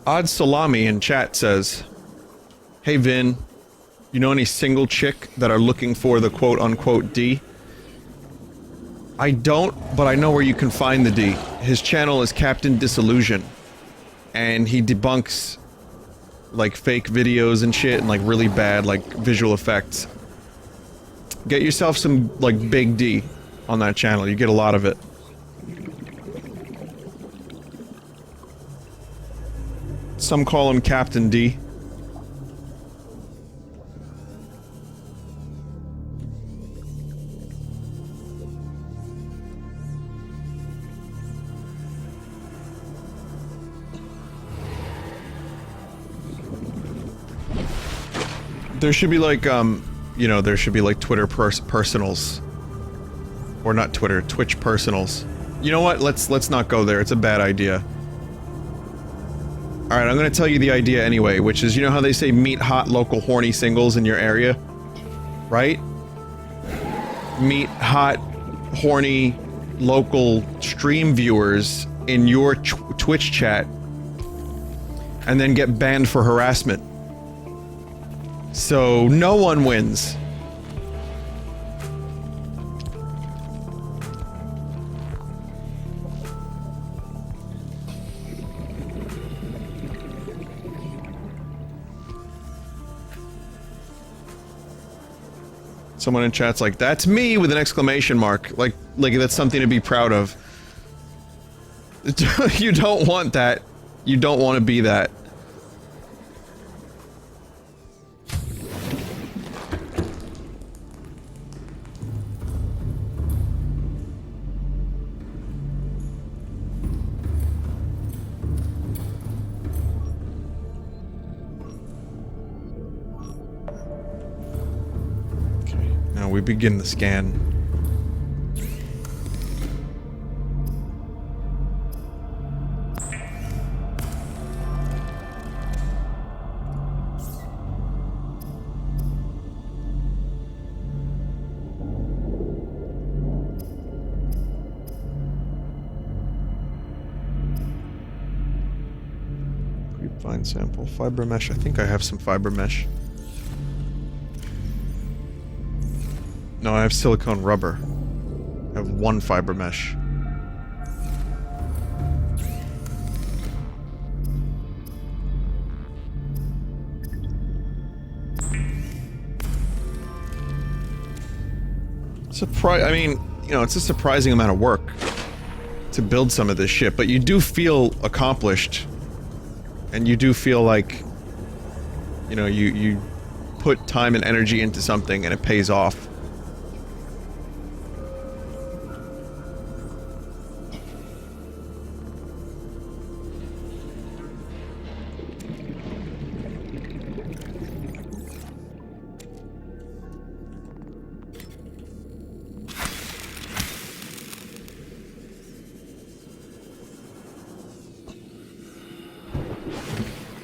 S1: Odd Salami in chat says, "Hey Vin, you know any single chick that are looking for the quote-unquote D?" I don't, but I know where you can find the D. His channel is Captain Disillusion, and he debunks like fake videos and shit and like really bad like visual effects. Get yourself some like big D on that channel. You get a lot of it. Some call him Captain D. There should be like, you know, there should be like Twitter personals. Or not Twitter, Twitch personals. You know what? Let's not go there. It's a bad idea. Alright, I'm gonna tell you the idea anyway, which is, you know how they say meet hot local horny singles in your area? Right? Meet hot, horny, local stream viewers in your Twitch chat, and then get banned for harassment. So, no one wins. Someone in chat's like, "That's me!" with an exclamation mark. Like that's something to be proud of. You don't want that. You don't want to be that. We begin the scan. Fine sample. Fiber mesh. I think I have some fiber mesh. No, I have silicone rubber. I have one fiber mesh. I mean, you know, it's a surprising amount of work to build some of this shit, but you do feel accomplished. And you do feel like, you know, you put time and energy into something and it pays off.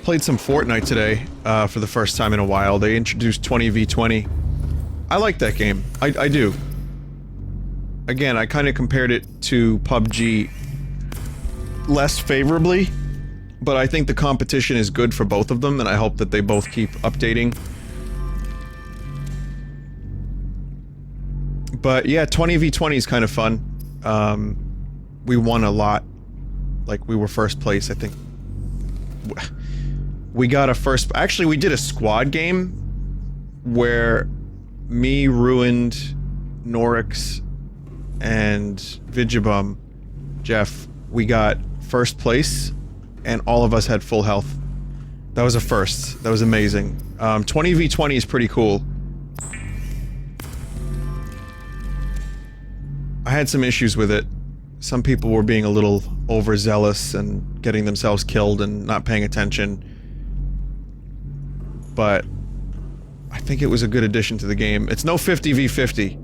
S1: Played some Fortnite today, for the first time in a while. They introduced 20v20. I like that game. I do. Again, I kind of compared it to PUBG less favorably, but I think the competition is good for both of them, and I hope that they both keep updating. But yeah, 20v20 is kind of fun. We won a lot. Like, we were first place, I think. We got a first... Actually, we did a squad game where me, Ruined, Norix, and Vigibum, Jeff, we got first place, and all of us had full health. That was a first. That was amazing. 20v20 is pretty cool. I had some issues with it. Some people were being a little overzealous and getting themselves killed and not paying attention. But I think it was a good addition to the game. It's no 50v50.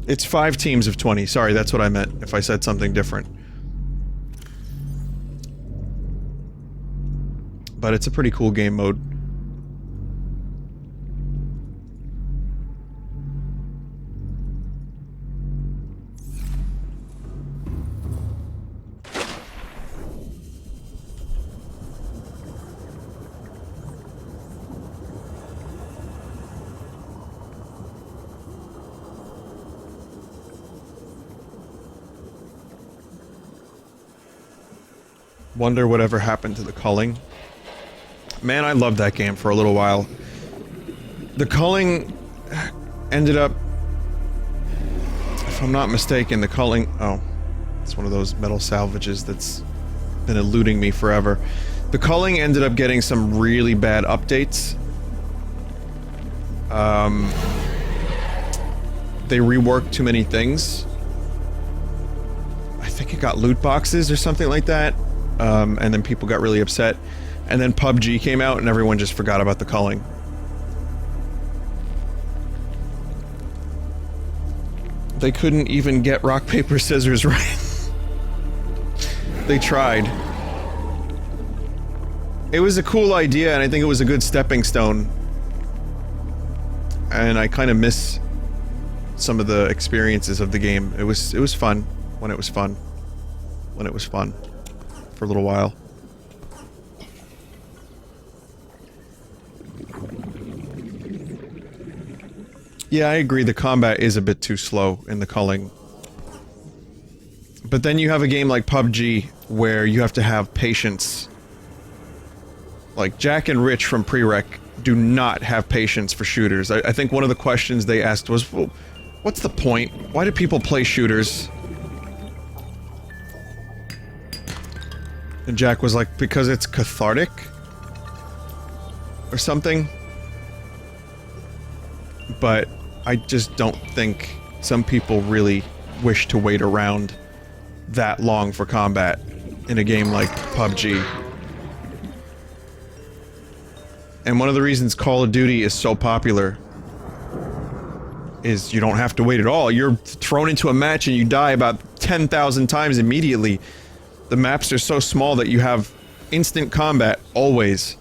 S1: It's 5 teams of 20. Sorry, that's what I meant, if I said something different. But it's a pretty cool game mode. Wonder whatever happened to the culling. Man, I loved that game for a little while. The culling ended up... If I'm not mistaken, the culling... Oh. It's one of those metal salvages that's been eluding me forever. The culling ended up getting some really bad updates. They reworked too many things. I think it got loot boxes or something like that. And then people got really upset. And then PUBG came out and everyone just forgot about the culling. They couldn't even get rock, paper, scissors right. They tried. It was a cool idea and I think it was a good stepping stone. And I kind of miss some of the experiences of the game. It was fun when it was fun. When it was fun. For a little while. Yeah, I agree, the combat is a bit too slow in the culling. But then you have a game like PUBG, where you have to have patience. Like, Jack and Rich from Prereq do not have patience for shooters. I think one of the questions they asked was, well, what's the point? Why do people play shooters? And Jack was like, because it's cathartic? Or something? But I just don't think some people really wish to wait around that long for combat in a game like PUBG. And one of the reasons Call of Duty is so popular is you don't have to wait at all. You're thrown into a match and you die about 10,000 times immediately. The maps are so small that you have instant combat always.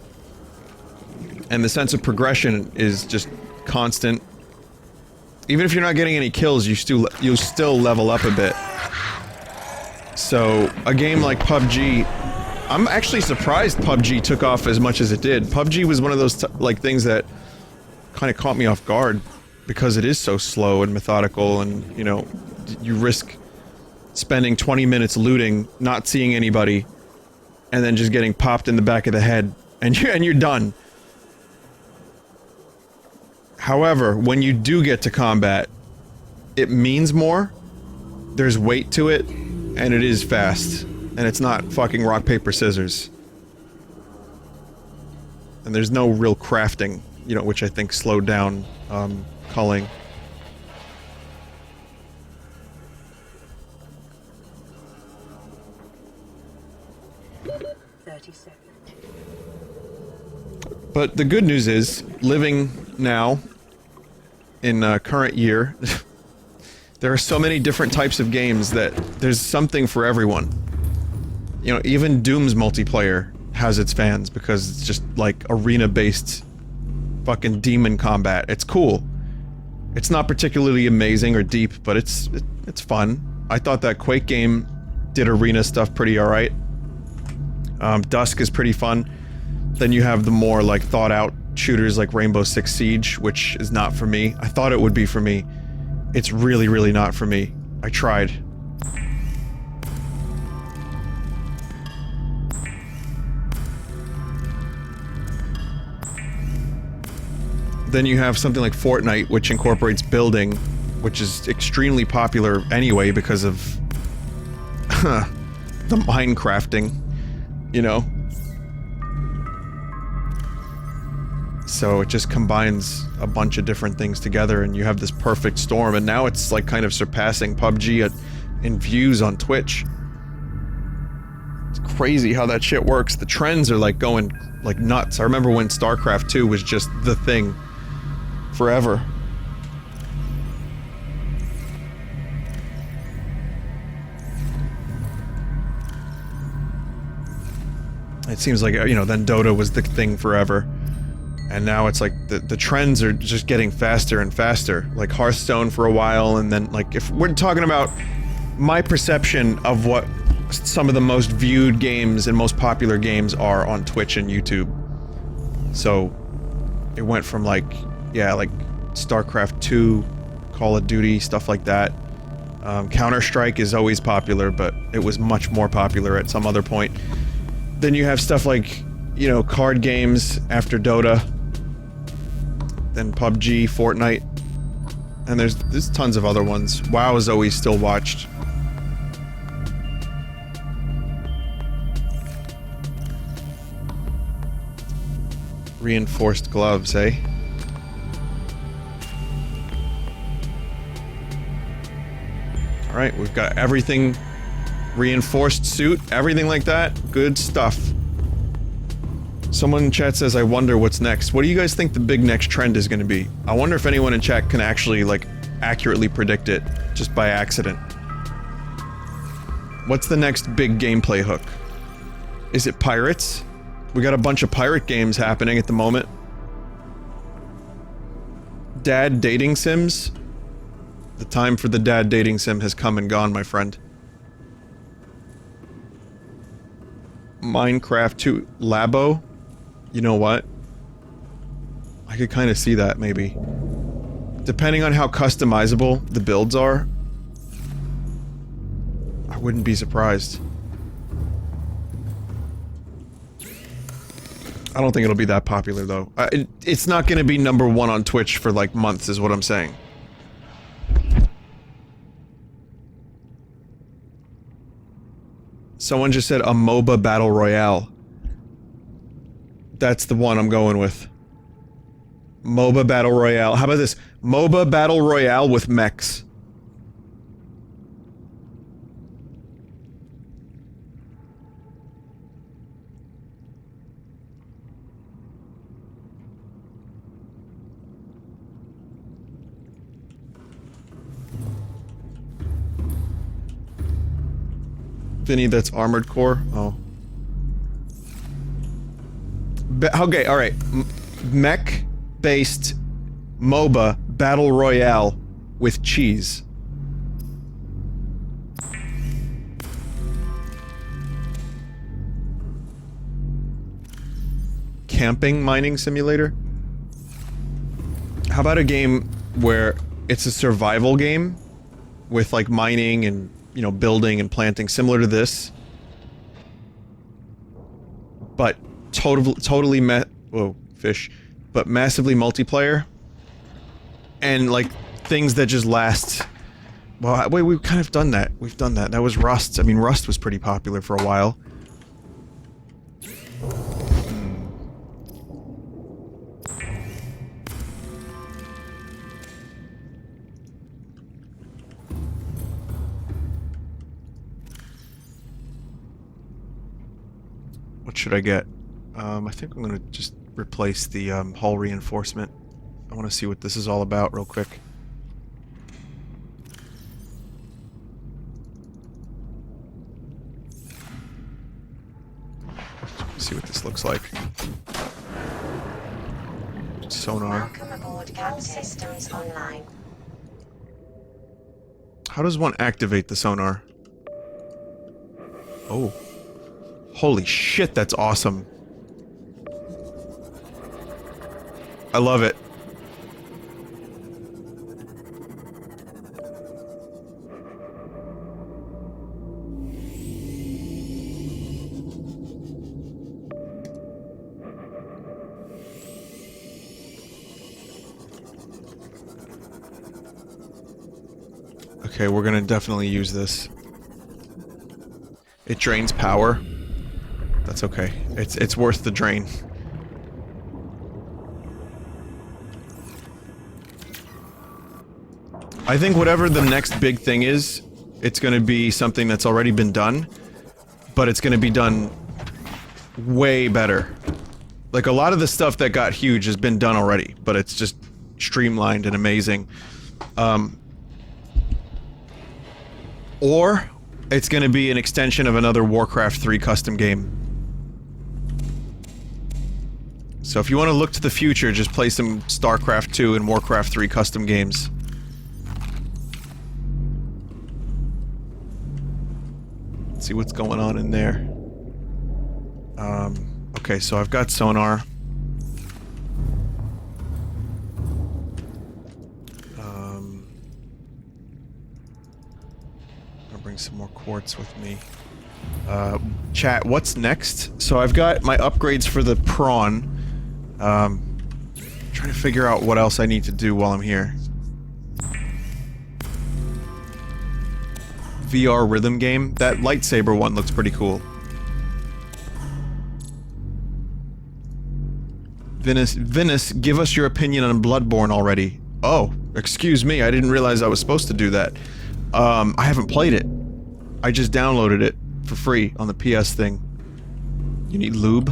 S1: And the sense of progression is just constant. Even if you're not getting any kills, you still level up a bit. So, a game like PUBG, I'm actually surprised PUBG took off as much as it did. PUBG was one of those like things that kind of caught me off guard because it is so slow and methodical, and you know, you risk spending 20 minutes looting, not seeing anybody, and then just getting popped in the back of the head, and you're done. However, when you do get to combat, it means more, there's weight to it, and it is fast. And it's not fucking rock, paper, scissors. And there's no real crafting, you know, which I think slowed down, culling. But the good news is, living now, in current year, there are so many different types of games that there's something for everyone. You know, even Doom's multiplayer has its fans because it's just like arena-based fucking demon combat. It's cool. It's not particularly amazing or deep, but it's fun. I thought that Quake game did arena stuff pretty alright. Dusk is pretty fun. Then you have the more like thought-out shooters like Rainbow Six Siege, which is not for me. I thought it would be for me. It's really, really not for me. I tried. Then you have something like Fortnite, which incorporates building, which is extremely popular anyway because of the Minecrafting, you know? So it just combines a bunch of different things together and you have this perfect storm, and now it's like kind of surpassing PUBG in views on Twitch. It's crazy how that shit works. The trends are like going like nuts. I remember when StarCraft 2 was just the thing forever. It seems like, you know, then Dota was the thing forever. And now it's like the trends are just getting faster and faster. Like Hearthstone for a while, and then like if we're talking about my perception of what some of the most viewed games and most popular games are on Twitch and YouTube. So it went from like, yeah, like StarCraft 2, Call of Duty, stuff like that. Counter-Strike is always popular, but it was much more popular at some other point. Then you have stuff like, you know, card games after Dota. Then PUBG, Fortnite. And there's tons of other ones. WoW is always still watched. Reinforced gloves, eh? Alright, we've got everything. Reinforced suit, everything like that. Good stuff. Someone in chat says, I wonder what's next. What do you guys think the big next trend is gonna be? I wonder if anyone in chat can actually, like, accurately predict it, just by accident. What's the next big gameplay hook? Is it pirates? We got a bunch of pirate games happening at the moment. Dad dating sims? The time for the dad dating sim has come and gone, my friend. Minecraft 2 Labo? You know what? I could kind of see that, maybe. Depending on how customizable the builds are, I wouldn't be surprised. I don't think it'll be that popular, though. It's not gonna be #1 on Twitch for, like, months, is what I'm saying. Someone just said a MOBA Battle Royale. That's the one I'm going with. MOBA Battle Royale. How about this? MOBA Battle Royale with mechs. Vinny, that's Armored Core? Oh. Okay, alright. Mech-based MOBA Battle Royale with cheese. Camping mining simulator? How about a game where it's a survival game with, like, mining and, you know, building and planting, similar to this, but totally whoa, fish, but massively multiplayer, and, like, things that just last. Well, wait, we've kind of done that. We've done that. That was Rust. I mean, Rust was pretty popular for a while. What should I get? I think I'm gonna just replace the hull reinforcement. I want to see what this is all about real quick. See what this looks like. Sonar.
S2: Welcome aboard Cap Systems Online.
S1: How does one activate the sonar? Oh. Holy shit, that's awesome. I love it. Okay, we're gonna definitely use this. It drains power. That's okay. It's worth the drain. I think whatever the next big thing is, it's gonna be something that's already been done, but it's gonna be done way better. Like, a lot of the stuff that got huge has been done already, but it's just streamlined and amazing. Or it's gonna be an extension of another Warcraft 3 custom game. So if you want to look to the future, just play some StarCraft 2 and Warcraft 3 custom games. Let's see what's going on in there. Okay, so I've got sonar. I'll bring some more quartz with me. Chat, what's next? So I've got my upgrades for the Prawn. Trying to figure out what else I need to do while I'm here. VR rhythm game. That lightsaber one looks pretty cool. Vinous, give us your opinion on Bloodborne already. Oh, excuse me, I didn't realize I was supposed to do that. I haven't played it. I just downloaded it for free on the PS thing. You need lube?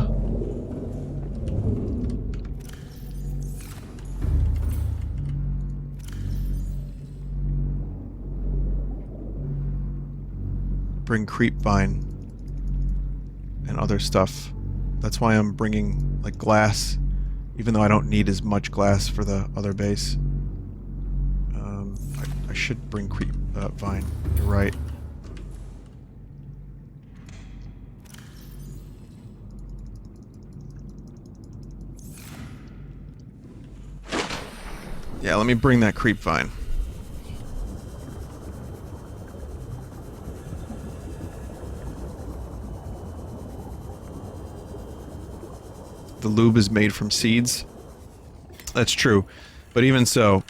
S1: Bring creepvine and other stuff. That's why I'm bringing, like, glass, even though I don't need as much glass for the other base. I should bring creepvine. You're right. Yeah, let me bring that creepvine. The lube is made from seeds. That's true. But even so...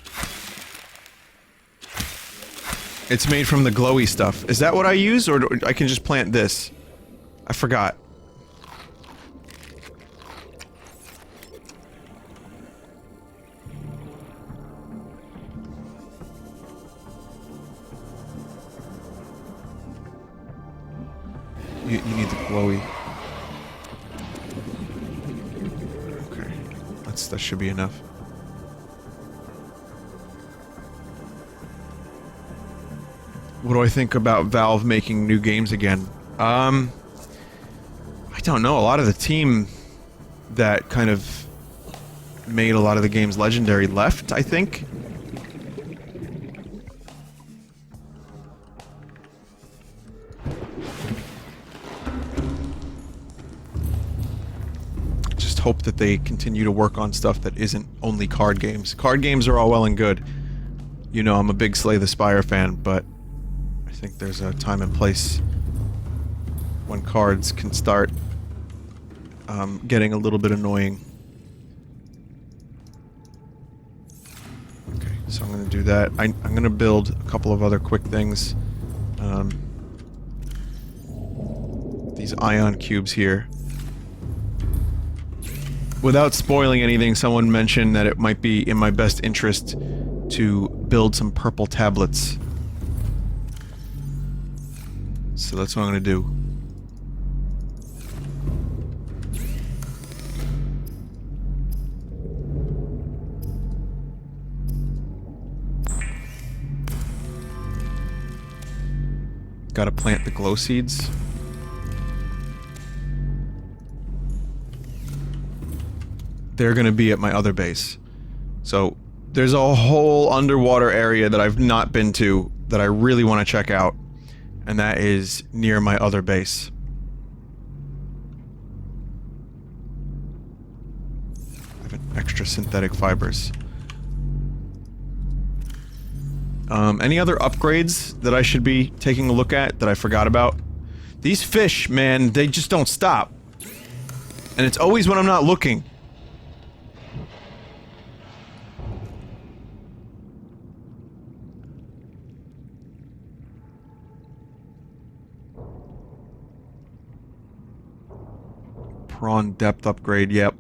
S1: It's made from the glowy stuff. Is that what I use, or I can just plant this? I forgot. You need the glowy. Okay. That should be enough. What do I think about Valve making new games again? I don't know. A lot of the team that kind of made a lot of the games legendary left, I think. Just hope that they continue to work on stuff that isn't only card games. Card games are all well and good. You know, I'm a big Slay the Spire fan, but I think there's a time and place when cards can start getting a little bit annoying. Okay, so I'm going to do that. I'm going to build a couple of other quick things. These ion cubes here. Without spoiling anything, someone mentioned that it might be in my best interest to build some purple tablets. So that's what I'm gonna do. Gotta plant the glow seeds. They're gonna be at my other base. So, there's a whole underwater area that I've not been to that I really want to check out. And that is near my other base. I have an extra synthetic fibers. Any other upgrades that I should be taking a look at that I forgot about? These fish, man, they just don't stop. And it's always when I'm not looking. Prawn depth upgrade, yep.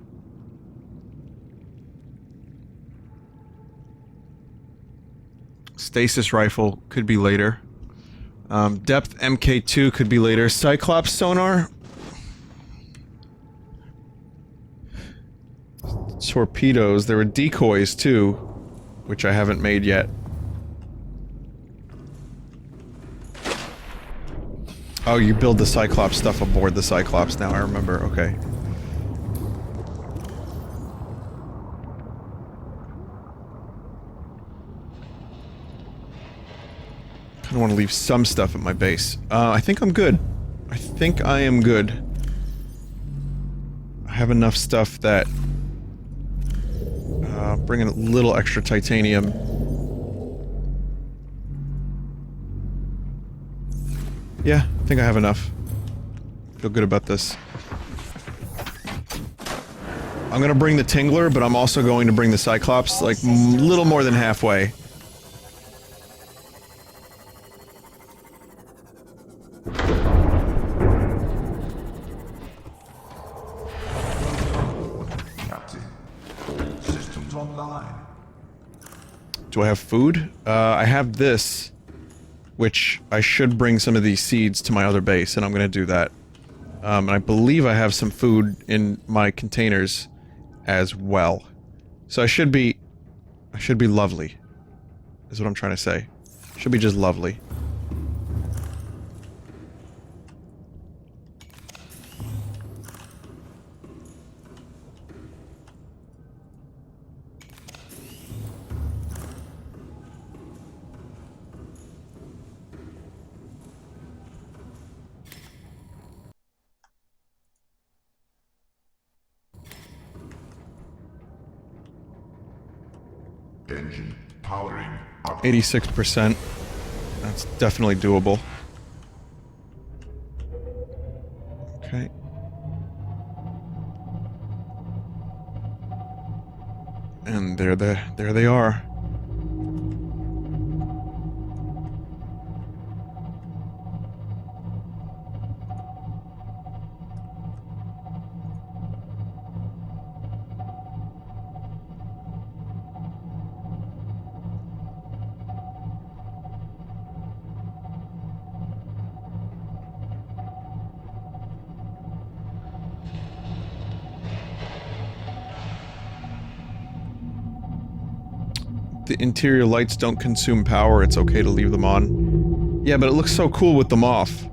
S1: Stasis rifle could be later. Depth MK2 could be later. Cyclops sonar? Torpedoes. There were decoys too, which I haven't made yet. Oh, you build the Cyclops stuff aboard the Cyclops now, I remember, okay. I want to leave some stuff at my base. I think I'm good. I think I am good. I have enough stuff that... bring in a little extra titanium. Yeah, I think I have enough. Feel good about this. I'm gonna bring the Tingler, but I'm also going to bring the Cyclops, like, little more than halfway.
S4: Captain, all systems online.
S1: Do I have food? I have this, which I should bring some of these seeds to my other base, and I'm gonna do that. And I believe I have some food in my containers as well. So I should be lovely, is what I'm trying to say. Should be just lovely.
S4: Engine powering up.
S1: 86%. That's definitely doable. Okay. And there they are. The interior lights don't consume power, it's okay to leave them on. Yeah, but it looks so cool with them off.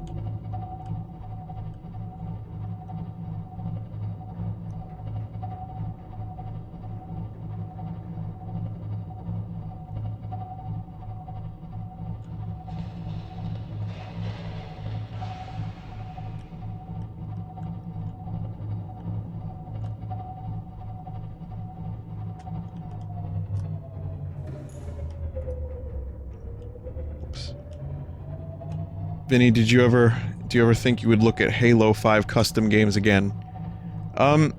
S1: Vinny, do you ever think you would look at Halo 5 custom games again? I'm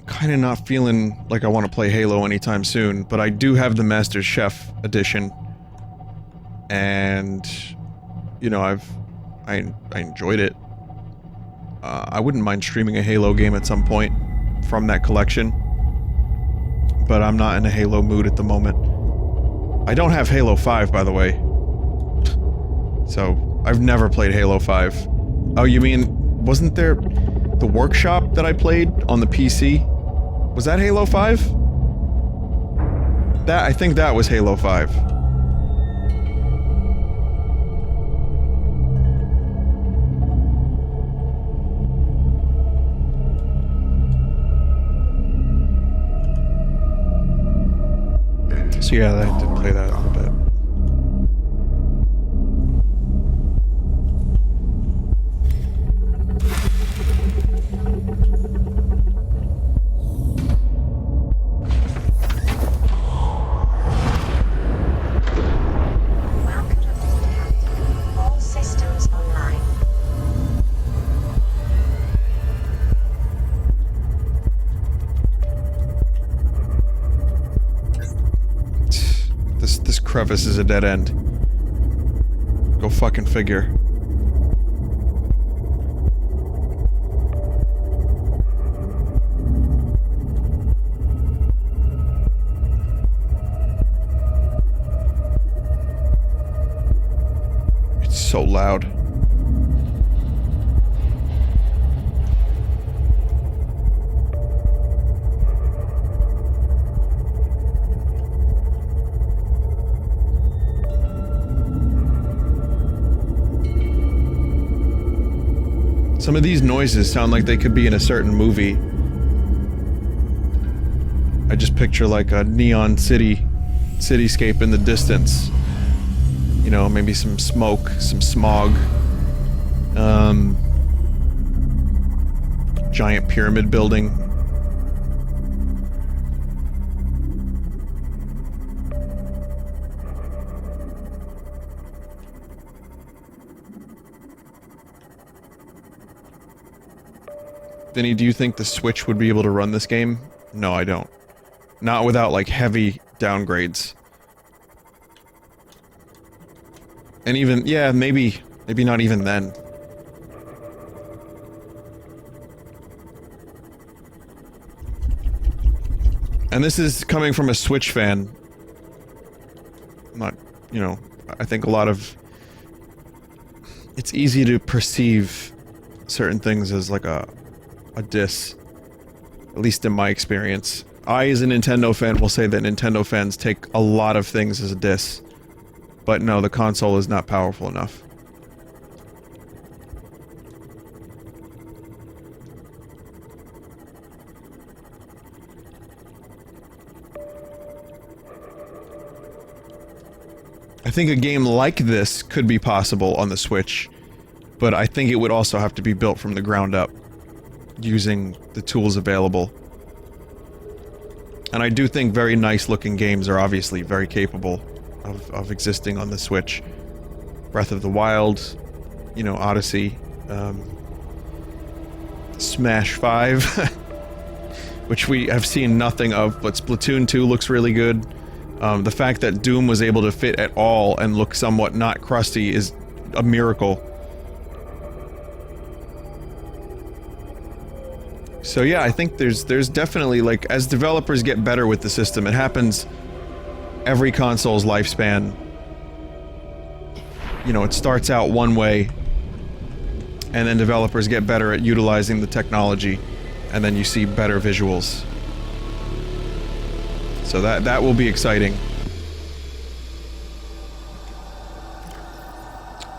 S1: kinda not feeling like I want to play Halo anytime soon, but I do have the Master Chef edition. And, you know, I enjoyed it. I wouldn't mind streaming a Halo game at some point from that collection. But I'm not in a Halo mood at the moment. I don't have Halo 5, by the way. So, I've never played Halo 5. Oh, you mean, wasn't there the workshop that I played on the PC? Was that Halo 5? I think that was Halo 5. So yeah, I did play that a little bit. This crevice is a dead end. Go fucking figure. It's so loud. Some of these noises sound like they could be in a certain movie. I just picture like a neon cityscape in the distance. You know, maybe some smoke, some smog. Giant pyramid building. Vinny, do you think the Switch would be able to run this game? No, I don't. Not without, like, heavy downgrades. And even, yeah, maybe not even then. And this is coming from a Switch fan. Not, you know, I think a lot of... It's easy to perceive certain things as like a diss. At least in my experience. I, as a Nintendo fan, will say that Nintendo fans take a lot of things as a diss. But no, the console is not powerful enough. I think a game like this could be possible on the Switch, but I think it would also have to be built from the ground up, using the tools available. And I do think very nice looking games are obviously very capable of existing on the Switch. Breath of the Wild, you know, Odyssey, Smash 5, which we have seen nothing of, but Splatoon 2 looks really good. The fact that Doom was able to fit at all and look somewhat not crusty is a miracle. So yeah, I think there's definitely, like, as developers get better with the system, it happens every console's lifespan. You know, it starts out one way, and then developers get better at utilizing the technology, and then you see better visuals. So that will be exciting.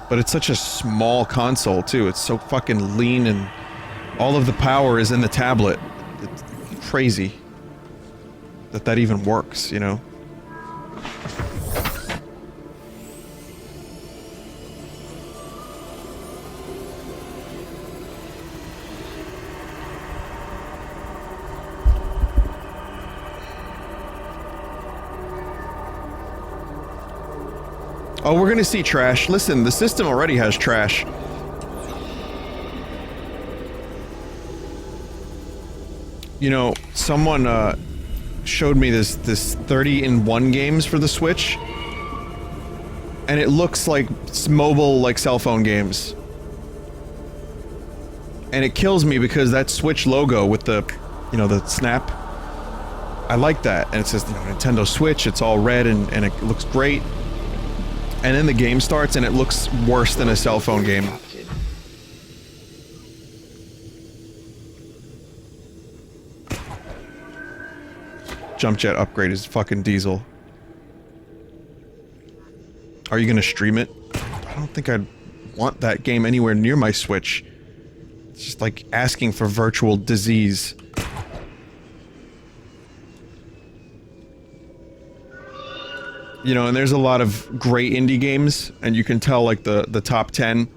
S1: But it's such a small console, too. It's so fucking lean, and all of the power is in the tablet. It's crazy that even works, you know? Oh, we're gonna see trash. Listen, the system already has trash. You know, someone showed me this 30-in-1 games for the Switch, and it looks like mobile, like cell phone games. And it kills me because that Switch logo with the, you know, the snap, I like that. And it says, you know, Nintendo Switch, it's all red and it looks great. And then the game starts and it looks worse than a cell phone game. Jump jet upgrade is fucking diesel. Are you gonna stream it? I don't think I'd want that game anywhere near my Switch. It's just like asking for virtual disease. You know, and there's a lot of great indie games, and you can tell, like, the top 10,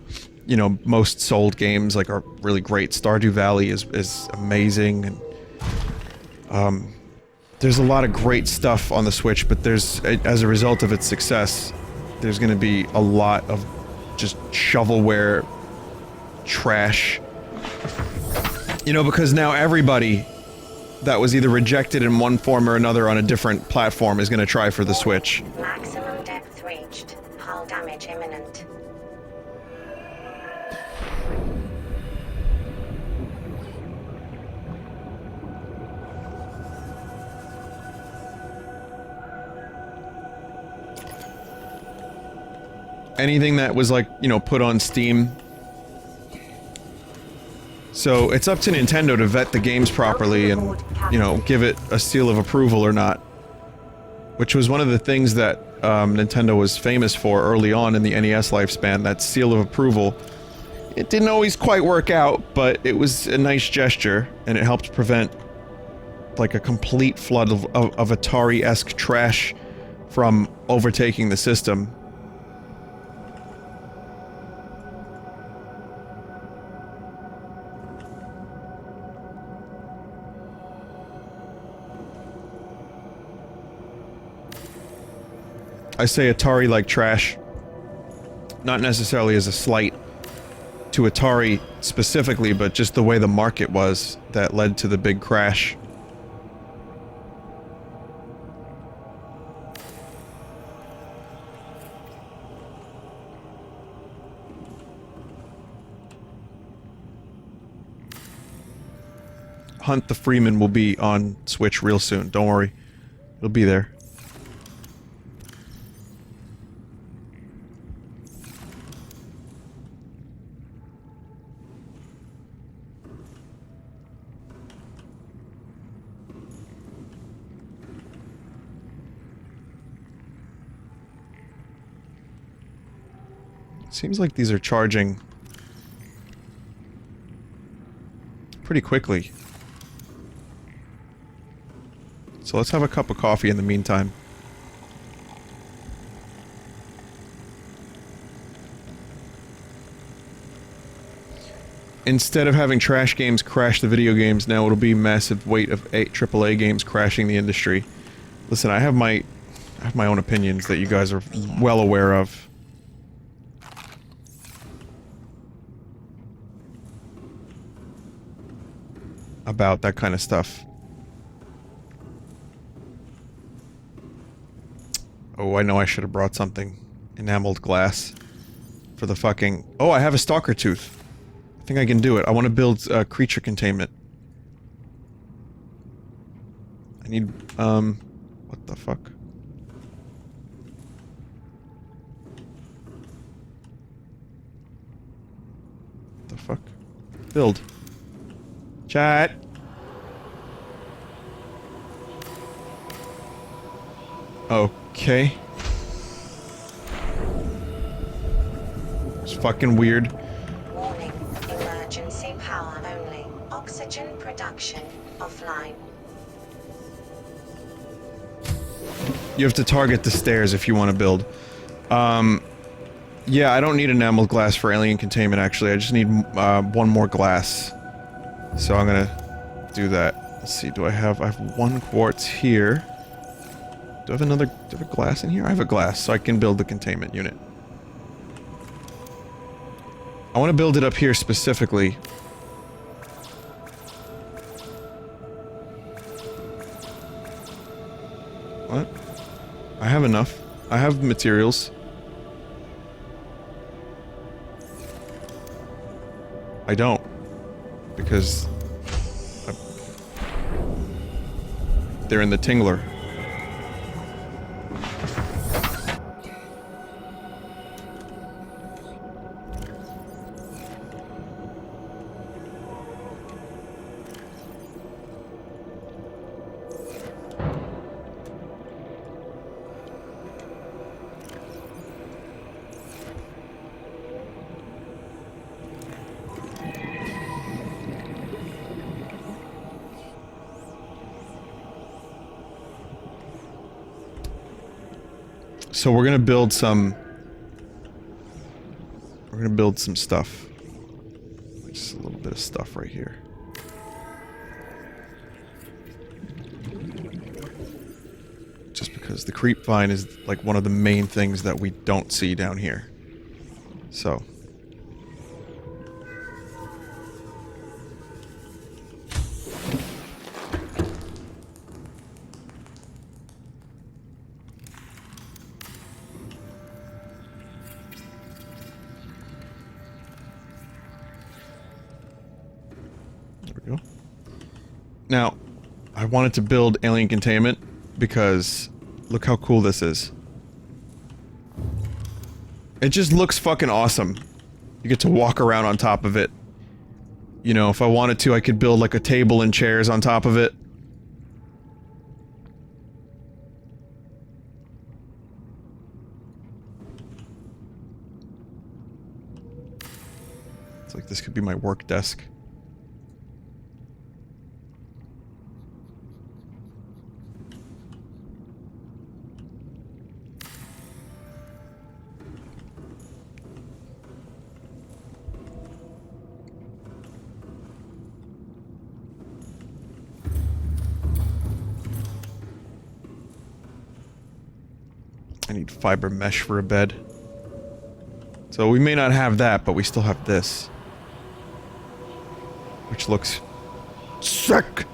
S1: you know, most sold games, like, are really great. Stardew Valley is amazing, and, there's a lot of great stuff on the Switch, but there's, as a result of its success, there's gonna be a lot of just shovelware trash. You know, because now everybody that was either rejected in one form or another on a different platform is gonna try for the Switch.
S2: Maximum depth reached. Hull damage imminent.
S1: Anything that was, like, you know, put on Steam. So, it's up to Nintendo to vet the games properly and, you know, give it a seal of approval or not. Which was one of the things that, Nintendo was famous for early on in the NES lifespan, that seal of approval. It didn't always quite work out, but it was a nice gesture, and it helped prevent, like, a complete flood of Atari-esque trash from overtaking the system. I say Atari like trash, not necessarily as a slight to Atari specifically, but just the way the market was that led to the big crash. Hunt the Freeman will be on Switch real soon, don't worry. It'll be there. Seems like these are charging pretty quickly. So let's have a cup of coffee in the meantime. Instead of having trash games crash the video games, now it'll be massive weight of AAA games crashing the industry. Listen, I have my own opinions that you guys are well aware of. About that kind of stuff. Oh, I know I should have brought something. Enameled glass. For the fucking... Oh, I have a stalker tooth. I think I can do it. I want to build creature containment. I need... What the fuck? What the fuck? Build. Chat. Okay. It's fucking weird.
S2: Warning. Emergency power only. Oxygen production offline.
S1: You have to target the stairs if you want to build. Yeah, I don't need enameled glass for alien containment, actually. I just need, one more glass. So I'm gonna do that. Let's see, I have 1 quartz here. Do I have a glass in here? I have a glass, so I can build the containment unit. I want to build it up here specifically. What? I have enough. I have materials. I don't. Because... they're in the Tingler. So we're gonna build some... We're gonna build some stuff. Just a little bit of stuff right here. Just because the creep vine is like one of the main things that we don't see down here. So... Now, I wanted to build alien containment because look how cool this is. It just looks fucking awesome. You get to walk around on top of it. You know, if I wanted to, I could build like a table and chairs on top of it. It's like this could be my work desk. I need fiber mesh for a bed. So we may not have that, but we still have this. which looks sick.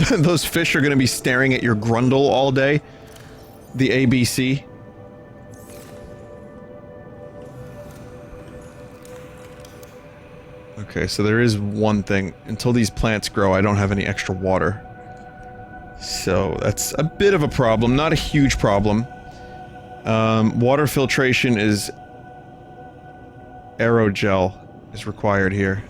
S1: Those fish are gonna be staring at your grundle all day. The ABC. Okay, so there is one thing. Until these plants grow, I don't have any extra water. So, that's a bit of a problem. Not a huge problem. Water filtration is... aerogel is required here.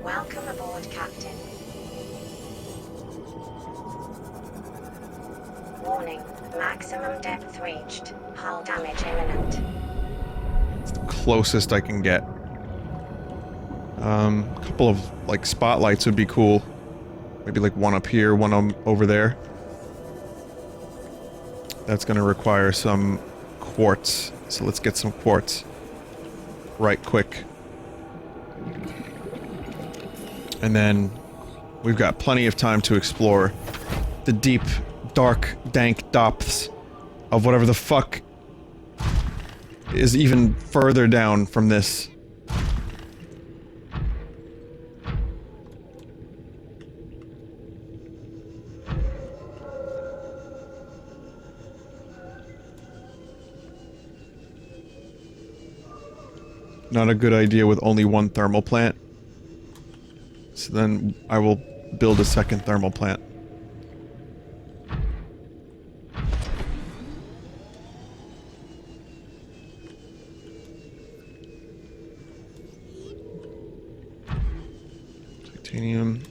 S2: Welcome aboard, Captain. Warning, maximum depth reached. Hull damage imminent.
S1: It's the closest I can get. A couple of, like, spotlights would be cool. Maybe, like, one up here, one over there. That's gonna require some quartz. So let's get some quartz. Right quick. And then we've got plenty of time to explore the deep, dark, dank depths of whatever the fuck is even further down from this. Not a good idea with only one thermal plant. So then I will build a second thermal plant. Titanium.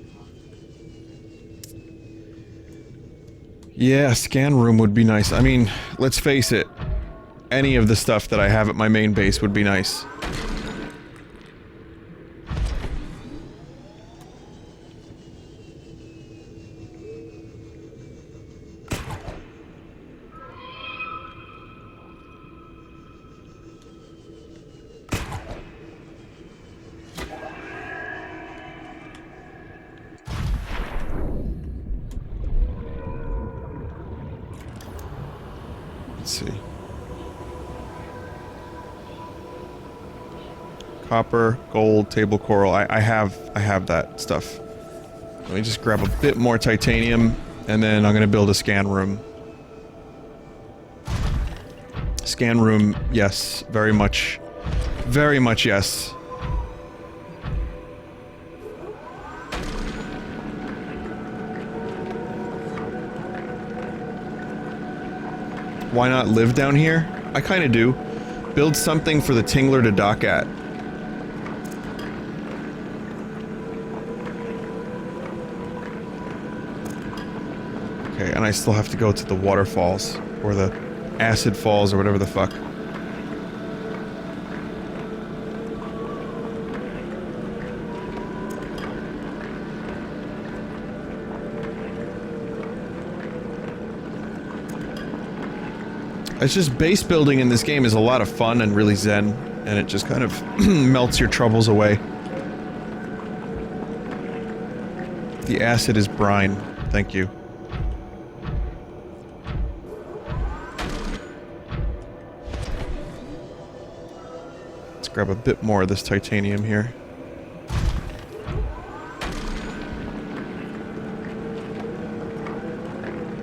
S1: Yeah, a scan room would be nice. I mean, let's face it. Any of the stuff that I have at my main base would be nice. Let's see. Copper, gold, table coral. I have that stuff. Let me just grab a bit more titanium, and then I'm gonna build a scan room. Scan room, yes. Very much yes. Why not live down here? I kinda do. Build something for the Tingler to dock at. Okay, and I still have to go to the waterfalls, or the acid falls, or whatever the fuck. It's just base building in this game is a lot of fun and really zen, and it just kind of melts your troubles away. The acid is brine. Thank you. Let's grab a bit more of this titanium here.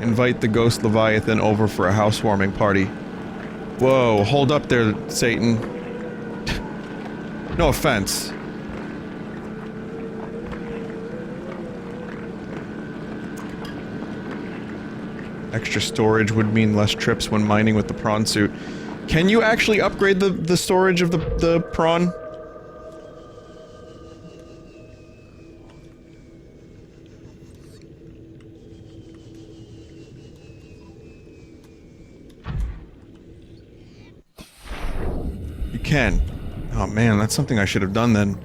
S1: Invite the ghost Leviathan over for a housewarming party. Whoa, hold up there, Satan. No offense. Extra storage would mean less trips when mining with the prawn suit. Can you actually upgrade the storage of the prawn? You can. Oh man, that's something I should have done then.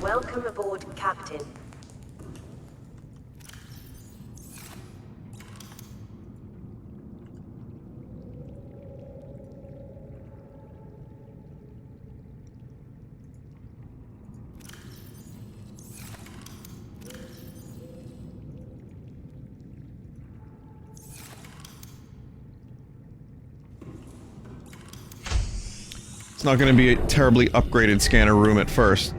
S3: Welcome aboard, Captain.
S1: It's not going to be a terribly upgraded scanner room at first.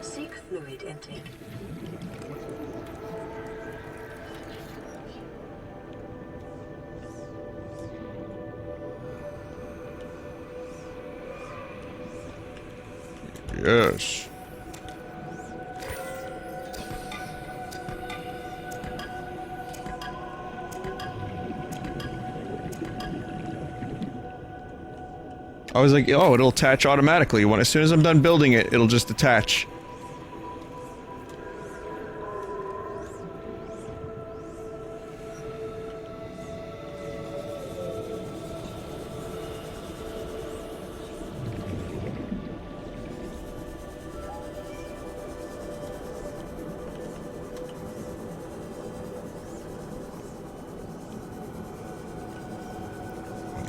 S3: Seek fluid intake.
S1: Yes. I was like, oh, it'll attach automatically. As soon as I'm done building it, it'll just attach.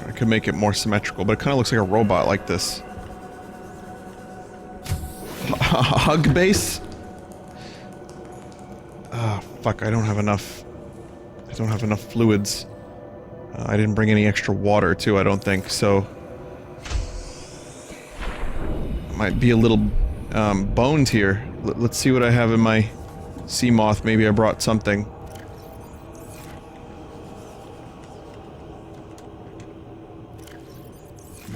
S1: I could make it more symmetrical, but it kind of looks like a robot like this. Hug base? Ah, fuck, I don't have enough. I don't have enough fluids. I didn't bring any extra water, too, I don't think, so... Might be a little, boned here. Let's see what I have in my sea moth. Maybe I brought something.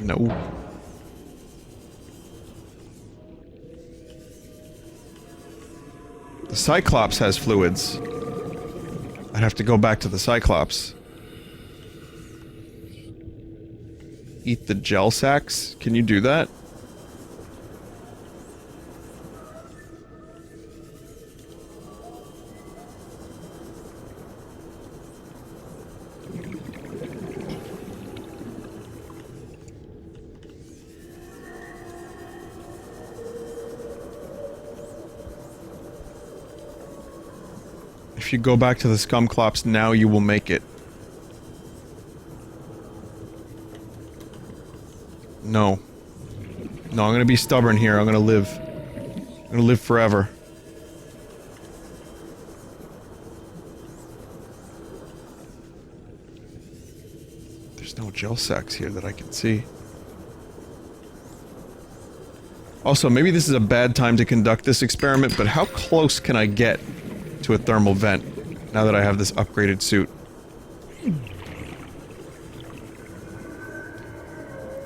S1: No. The Cyclops has fluids. I'd have to go back to the Cyclops. Eat the gel sacks? Can you do that? If you go back to the Scumclops now, you will make it. No. No, I'm gonna be stubborn here. I'm gonna live. I'm gonna live forever. There's no gel sacks here that I can see. Also, maybe this is a bad time to conduct this experiment, but how close can I get to a thermal vent now that I have this upgraded suit?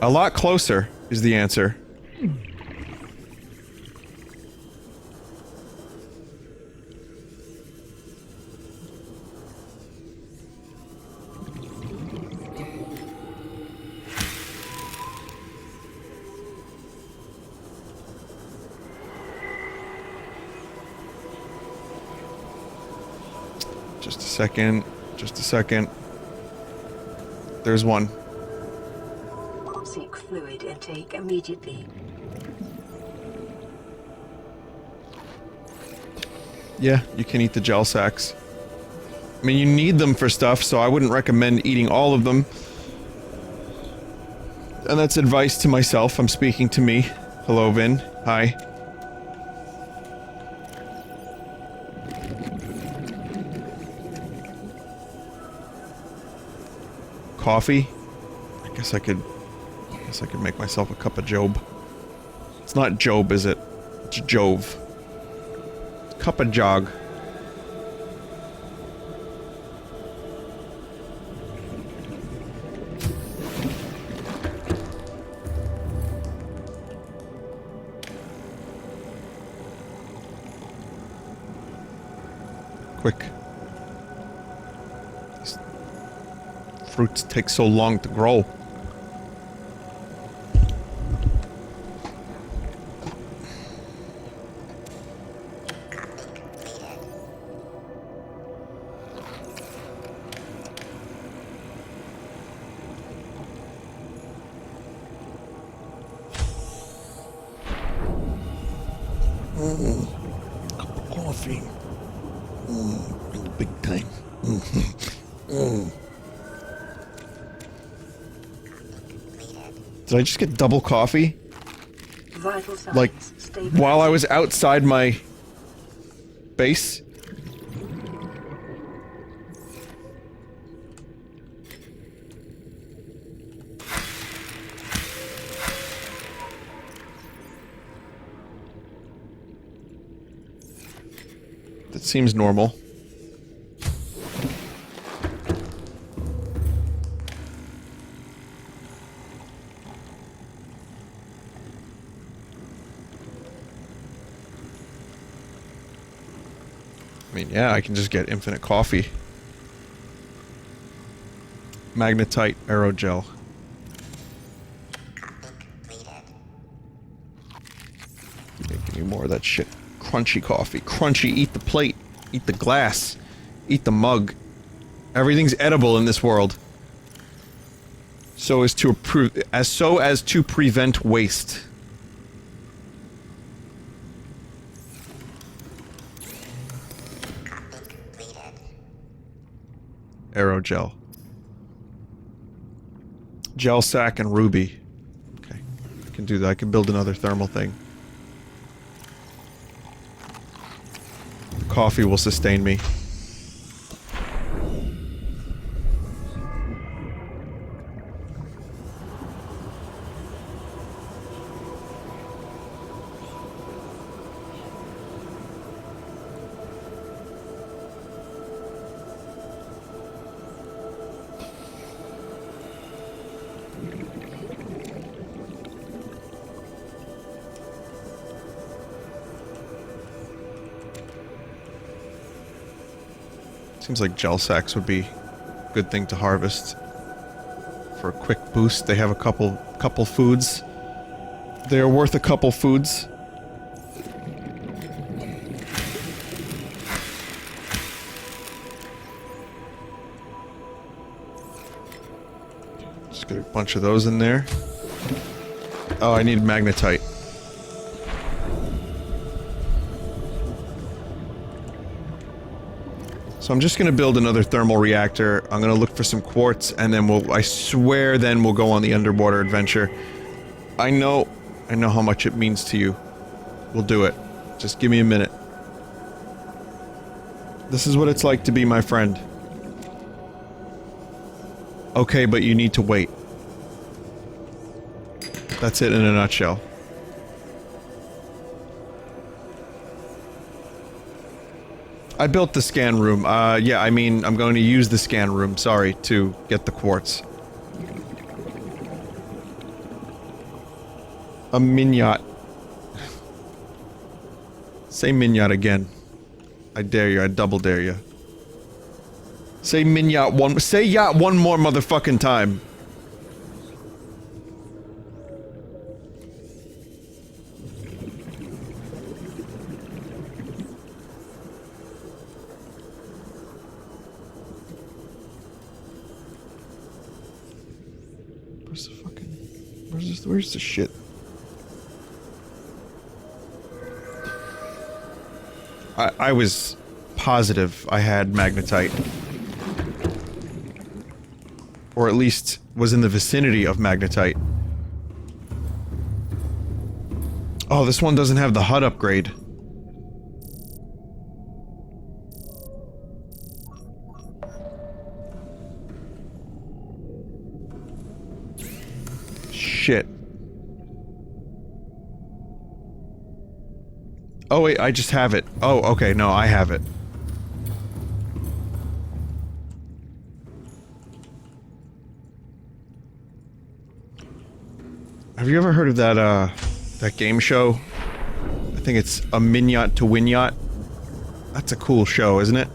S1: A lot closer is the answer. Just a second. Just a second. There's one.
S3: Seek fluid intake immediately.
S1: Yeah, you can eat the gel sacks. I mean, you need them for stuff, so I wouldn't recommend eating all of them. And that's advice to myself. I'm speaking to me. Hello, Vin. Hi. Coffee? I guess I could make myself a cup of Job. It's not Job, is it? It's Jove. Cup of Jog. quick. These fruits take so long to grow.
S5: Cup of coffee. Big time.
S1: Did I just get double coffee?
S3: Vital signs
S1: Like,
S3: stable.
S1: while I was outside my base? That seems normal. I mean, yeah, I can just get infinite coffee. Magnetite aerogel. Give me more of that shit. Crunchy coffee. Crunchy, eat the plate. Eat the glass. Eat the mug. Everything's edible in this world. So as to prevent waste. Aerogel. Gel sack and ruby. Okay. I can do that. I can build another thermal thing. The coffee will sustain me. Seems like gel sacks would be a good thing to harvest. For a quick boost, they have a couple foods. They are worth a couple foods. Just get a bunch of those in there. Oh, I need magnetite. So I'm just gonna build another thermal reactor. I'm gonna look for some quartz, and then I swear then we'll go on the underwater adventure. I know how much it means to you. We'll do it. Just give me a minute. This is what it's like to be my friend. Okay, but you need to wait. That's it in a nutshell. I built the scan room. Yeah, I mean, I'm going to use the scan room, sorry, to get the quartz. A mignot. Say mignot again. I dare you, I double dare you. Say mignot say yacht one more motherfucking time. Where's the shit? I was positive I had magnetite. Or at least was in the vicinity of magnetite. Oh, this one doesn't have the HUD upgrade. Shit. Oh wait, I just have it. Oh, okay, no, I have it. Have you ever heard of that, that game show? I think it's A Mignot to Wignot. That's a cool show, isn't it?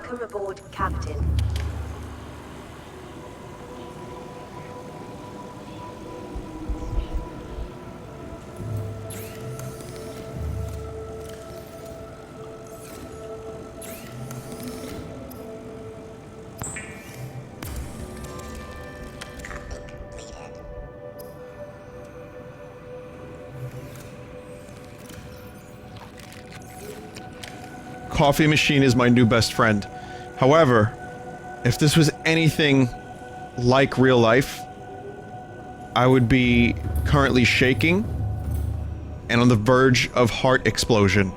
S3: Welcome aboard, Captain.
S1: Coffee machine is my new best friend. However, if this was anything like real life, I would be currently shaking and on the verge of heart explosion.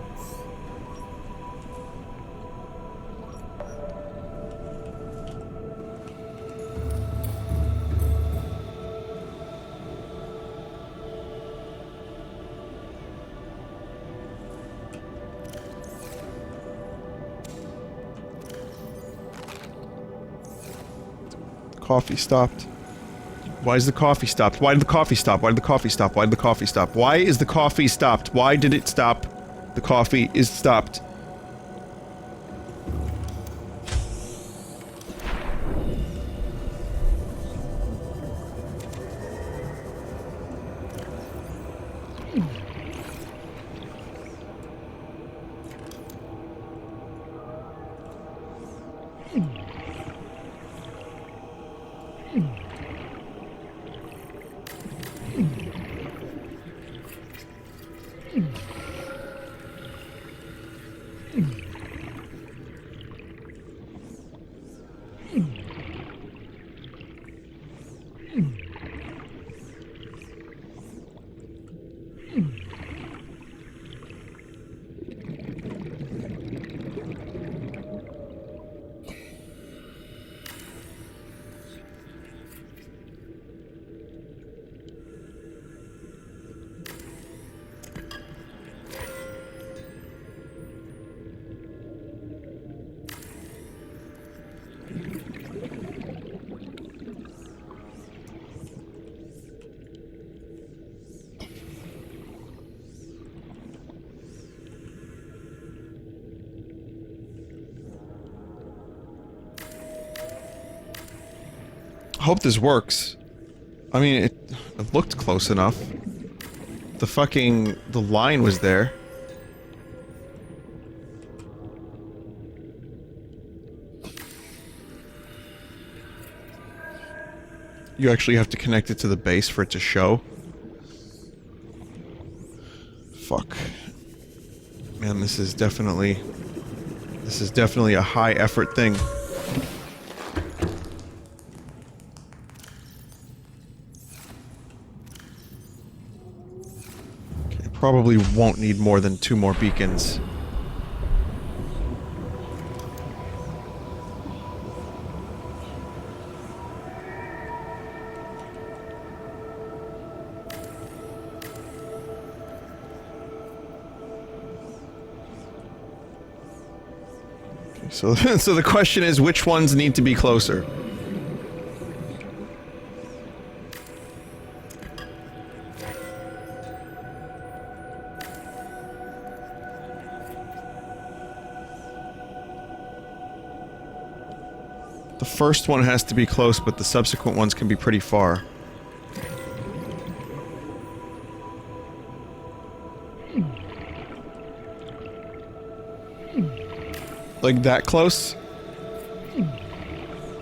S1: Coffee stopped. Why is the coffee stopped? Why did the coffee stop? Why did the coffee stop? Why did the coffee stop? Why is the coffee stopped? Why did it stop? The coffee is stopped. I hope this works. I mean, it looked close enough. The line was there. You actually have to connect it to the base for it to show. Fuck. Man, this is definitely a high effort thing. Probably won't need more than 2 more beacons. Okay, so the question is, which ones need to be closer? The first one has to be close, but the subsequent ones can be pretty far. Like that close?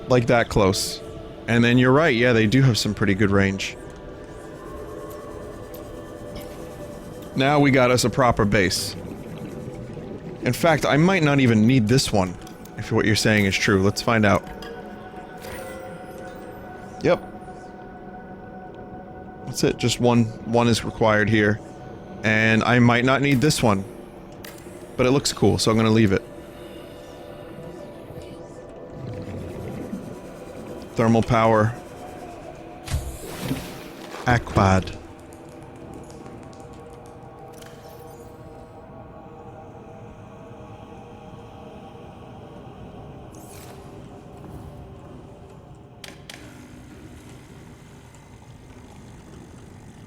S1: Like that close. And then you're right, yeah, they do have some pretty good range. Now we got us a proper base. In fact, I might not even need this one, if what you're saying is true. Let's find out. Yep. That's it, just one is required here. And I might not need this one. But it looks cool, so I'm gonna leave it. Thermal power. Aquad.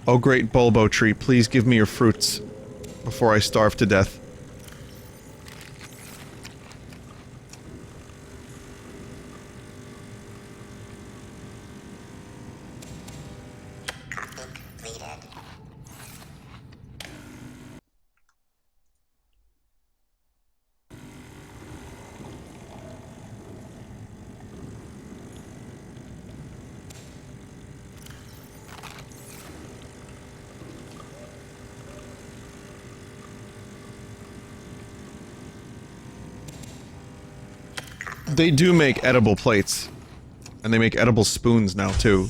S1: Oh great bulbo tree, please give me your fruits before I starve to death.
S2: completed.
S1: They do make edible plates. And they make edible spoons now, too.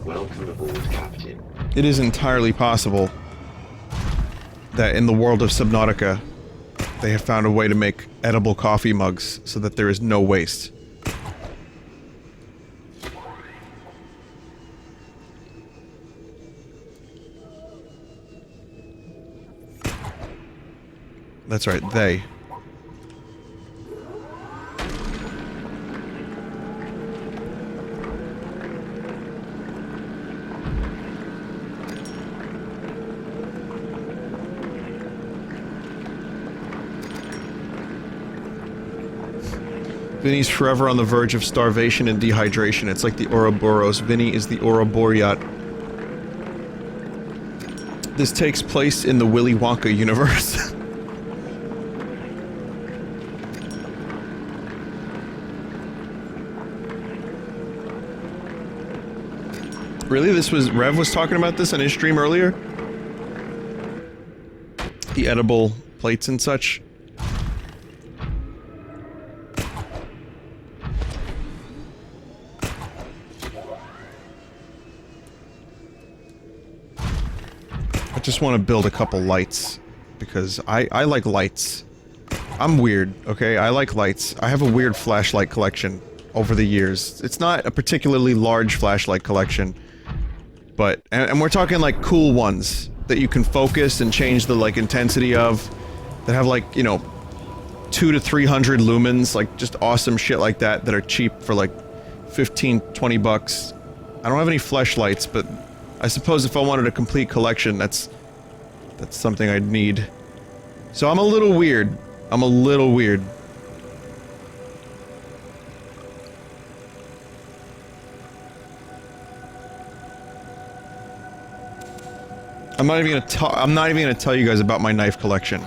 S5: Welcome aboard, Captain.
S1: It is entirely possible that in the world of Subnautica, they have found a way to make edible coffee mugs so that there is no waste. That's right, they. Vinny's forever on the verge of starvation and dehydration. It's like the Ouroboros. Vinny is the Ouroboreat. This takes place in the Willy Wonka universe. Really? This was... Rev was talking about this on his stream earlier? The edible plates and such? I just want to build a couple lights. Because I like lights. I'm weird, okay? I like lights. I have a weird flashlight collection over the years. It's not a particularly large flashlight collection. But, and we're talking like cool ones that you can focus and change the like intensity of, that have like, you know, 200 to 300 lumens, like just awesome shit like that that are cheap for like 15, 20 bucks. I don't have any flashlights, but I suppose if I wanted a complete collection, that's something I'd need. So I'm a little weird. I'm a little weird. I'm not even gonna tell you guys about my knife collection.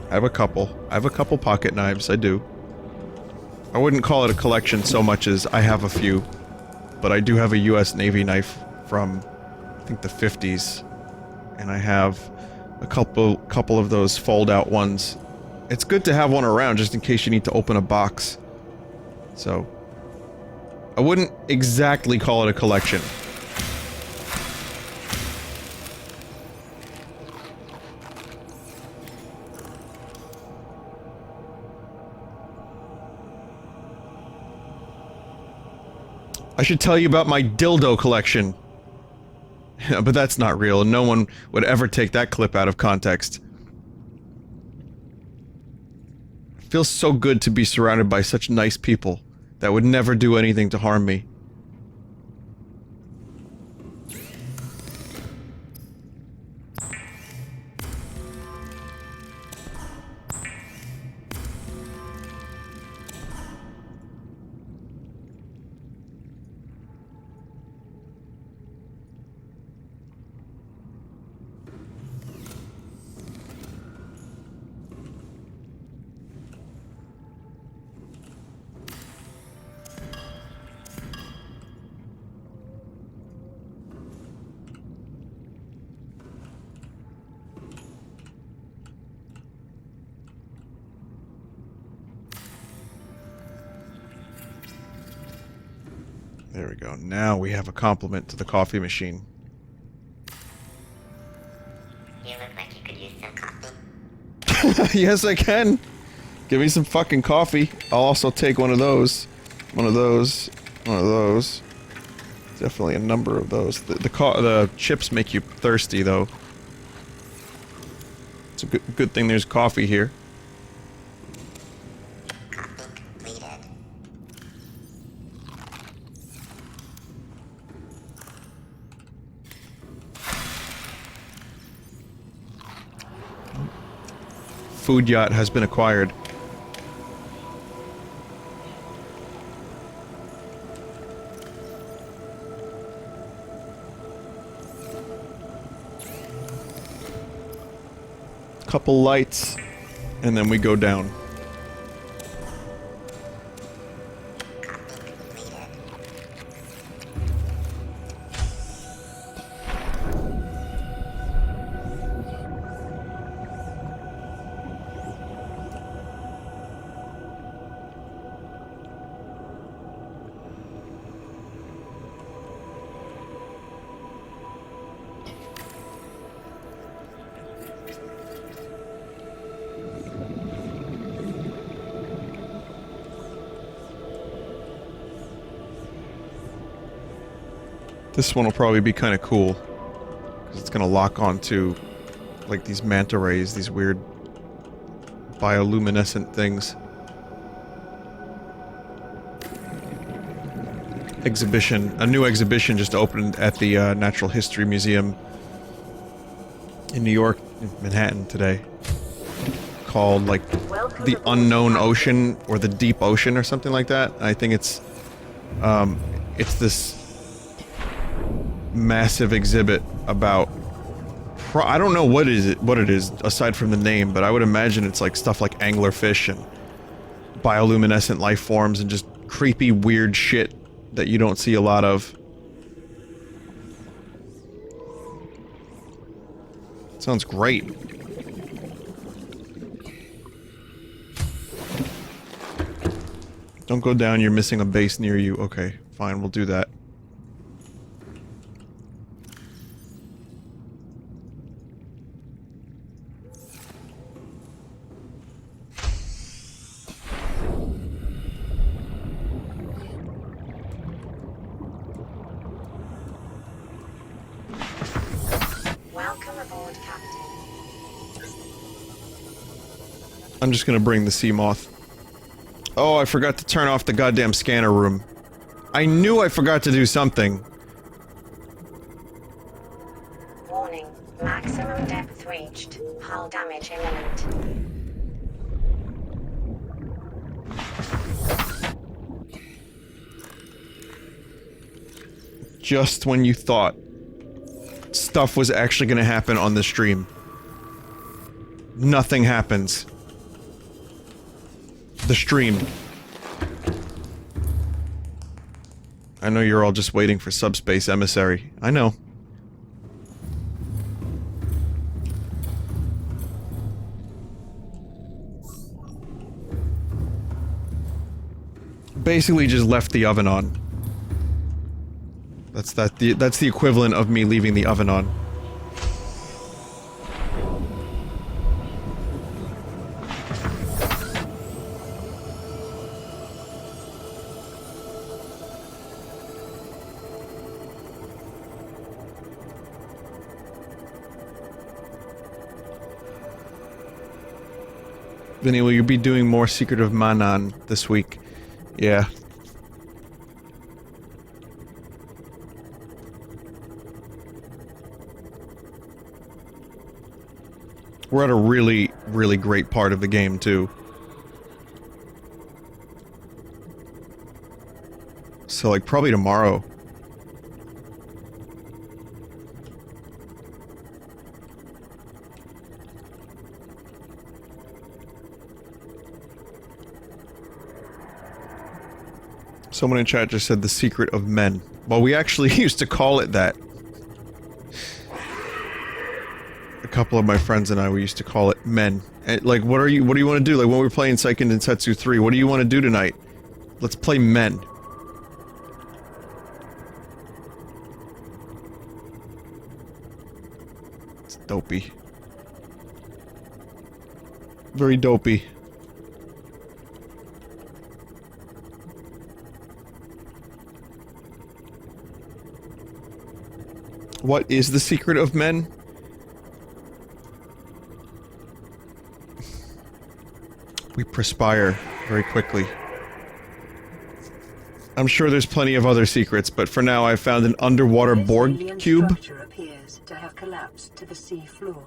S1: I have a couple. I have a couple pocket knives, I do. I wouldn't call it a collection so much as I have a few. But I do have a US Navy knife from, I think, the 50s. And I have a couple of those fold-out ones. It's good to have one around just in case you need to open a box. So, I wouldn't exactly call it a collection. I should tell you about my dildo collection. But that's not real, and no one would ever take that clip out of context. It feels so good to be surrounded by such nice people that would never do anything to harm me. There we go. Now we have a complement to the coffee machine.
S2: You look like you could use some coffee.
S1: Yes, I can. Give me some fucking coffee. I'll also take one of those. One of those. One of those. Definitely a number of those. The chips make you thirsty, though. It's a good thing there's coffee here. Food yacht has been acquired. Couple lights, and then we go down. This one will probably be kind of cool, because it's going to lock onto, like, these manta rays, these weird bioluminescent things. Exhibition. A new exhibition just opened at the Natural History Museum in New York, in Manhattan today, called, like, the Unknown Ocean, or the Deep Ocean, or something like that. I think it's this massive exhibit about I don't know what it is aside from the name, but I would imagine it's like stuff like anglerfish and bioluminescent life forms and just creepy weird shit that you don't see a lot of. Sounds great. Don't go down, you're missing a base near you. Okay, fine, we'll do that. I'm just gonna bring the sea moth. Oh, I forgot to turn off the goddamn scanner room. I knew I forgot to do something.
S2: Warning. Maximum depth reached. Hull damage imminent.
S1: Just when you thought stuff was actually gonna happen on the stream, nothing happens. The stream. I know you're all just waiting for Subspace Emissary. I know. Basically just left the oven on. That's the equivalent of me leaving the oven on. Vinny, will you be doing more Secret of Manan this week? Yeah. We're at a really, really great part of the game, too. So, like, probably tomorrow. Someone in chat just said the secret of men. Well, we actually used to call it that. A couple of my friends and I, we used to call it men. And, like, what do you want to do? Like, when we were playing Seiken Densetsu 3, what do you want to do tonight? Let's play men. It's dopey. Very dopey. What is the secret of men? We perspire very quickly. I'm sure there's plenty of other secrets, but for now I found an underwater
S3: This
S1: Borg
S3: alien
S1: cube.
S3: structure appears to have collapsed to the sea floor.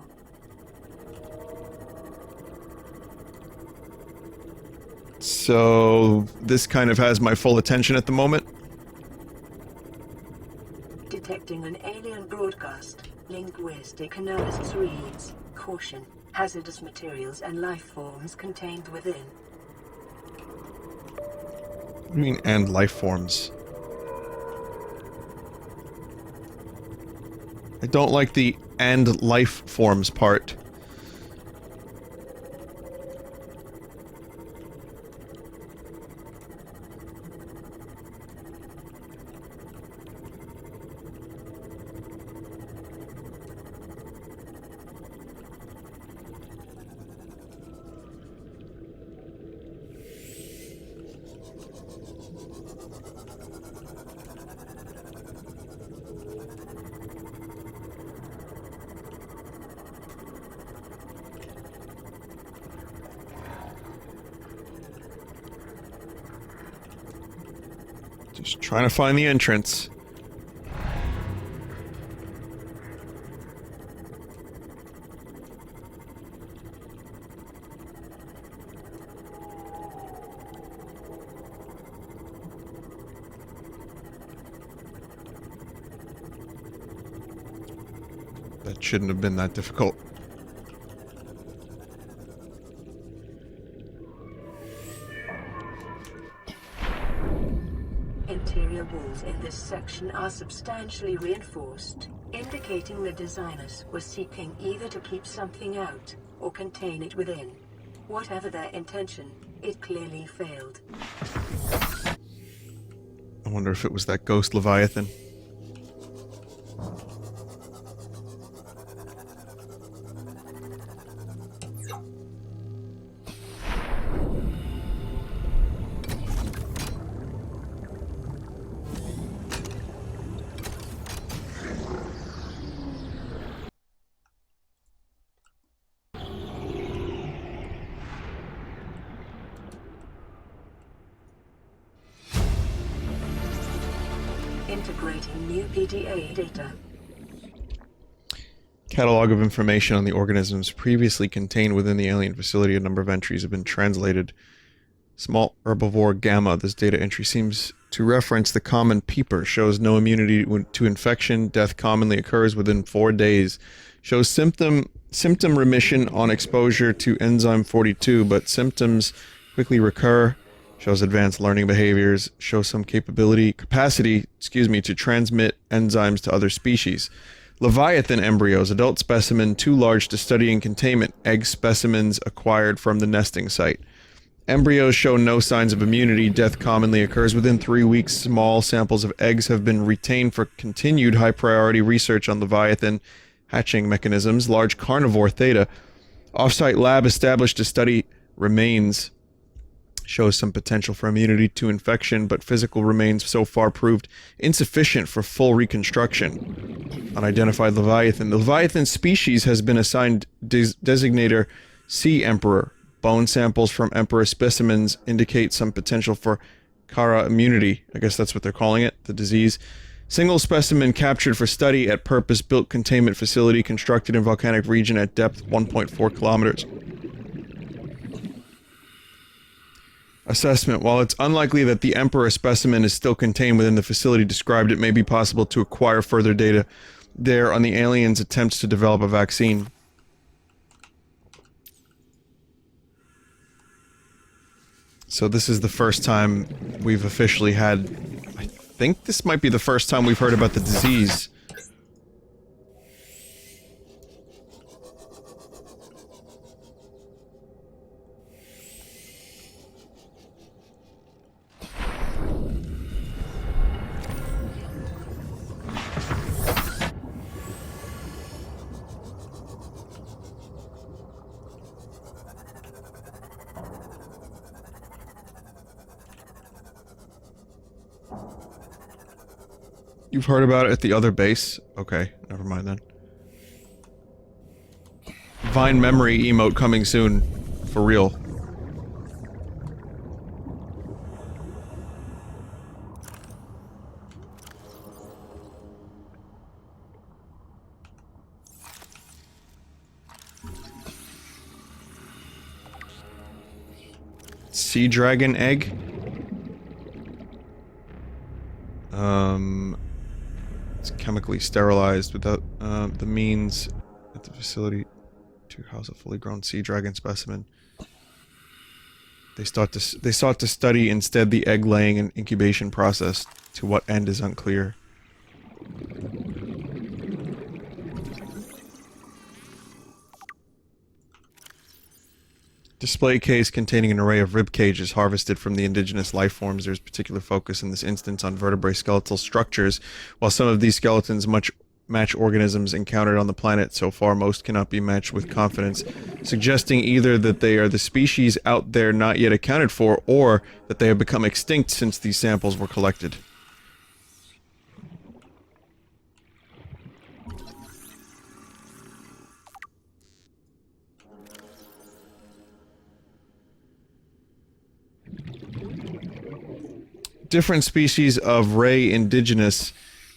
S1: So this kind of has my full attention at the moment.
S3: Detecting an alien broadcast. Linguistic analysis reads, caution, hazardous materials and life forms contained within.
S1: What do you mean, and life forms? I don't like the "and life forms" part. Just trying to find the entrance. That shouldn't have been that difficult.
S3: Interior walls in this section are substantially reinforced, indicating the designers were seeking either to keep something out or contain it within. Whatever their intention, it clearly failed.
S1: I wonder if it was that ghost Leviathan.
S3: Integrating new PDA data.
S1: Catalog of information on the organisms previously contained within the alien facility. A number of entries have been translated. Small herbivore gamma. This data entry seems to reference the common peeper. Shows no immunity to infection. Death commonly occurs within 4 days. Shows symptom remission on exposure to enzyme 42, but symptoms quickly recur. Shows advanced learning behaviors. Shows some capacity, to transmit enzymes to other species. Leviathan embryos, adult specimen too large to study in containment. Egg specimens acquired from the nesting site. Embryos show no signs of immunity. Death commonly occurs within 3 weeks. Small samples of eggs have been retained for continued high-priority research on Leviathan hatching mechanisms. Large carnivore theta. Off-site lab established to study remains. Shows some potential for immunity to infection, but physical remains so far proved insufficient for full reconstruction. Unidentified Leviathan. The Leviathan species has been assigned designator Sea Emperor. Bone samples from Emperor specimens indicate some potential for Kara immunity. I guess that's what they're calling it, the disease. Single specimen captured for study at purpose-built containment facility constructed in volcanic region at depth 1.4 kilometers. Assessment. While it's unlikely that the Emperor specimen is still contained within the facility described, it may be possible to acquire further data there on the aliens' attempts to develop a vaccine. So this is the first time we've officially had... I think this might be the first time we've heard about the disease. You've heard about it at the other base? Okay, never mind then. Vine memory emote coming soon. For real. sea dragon egg. It's chemically sterilized without the means at the facility to house a fully grown sea dragon specimen. They sought to study instead the egg laying and incubation process. To what end is unclear. Display case containing an array of rib cages harvested from the indigenous life forms. There's particular focus in this instance on vertebrate skeletal structures. While some of these skeletons match organisms encountered on the planet, so far most cannot be matched with confidence, suggesting either that they are the species out there not yet accounted for, or that they have become extinct since these samples were collected. Different species of ray indigenous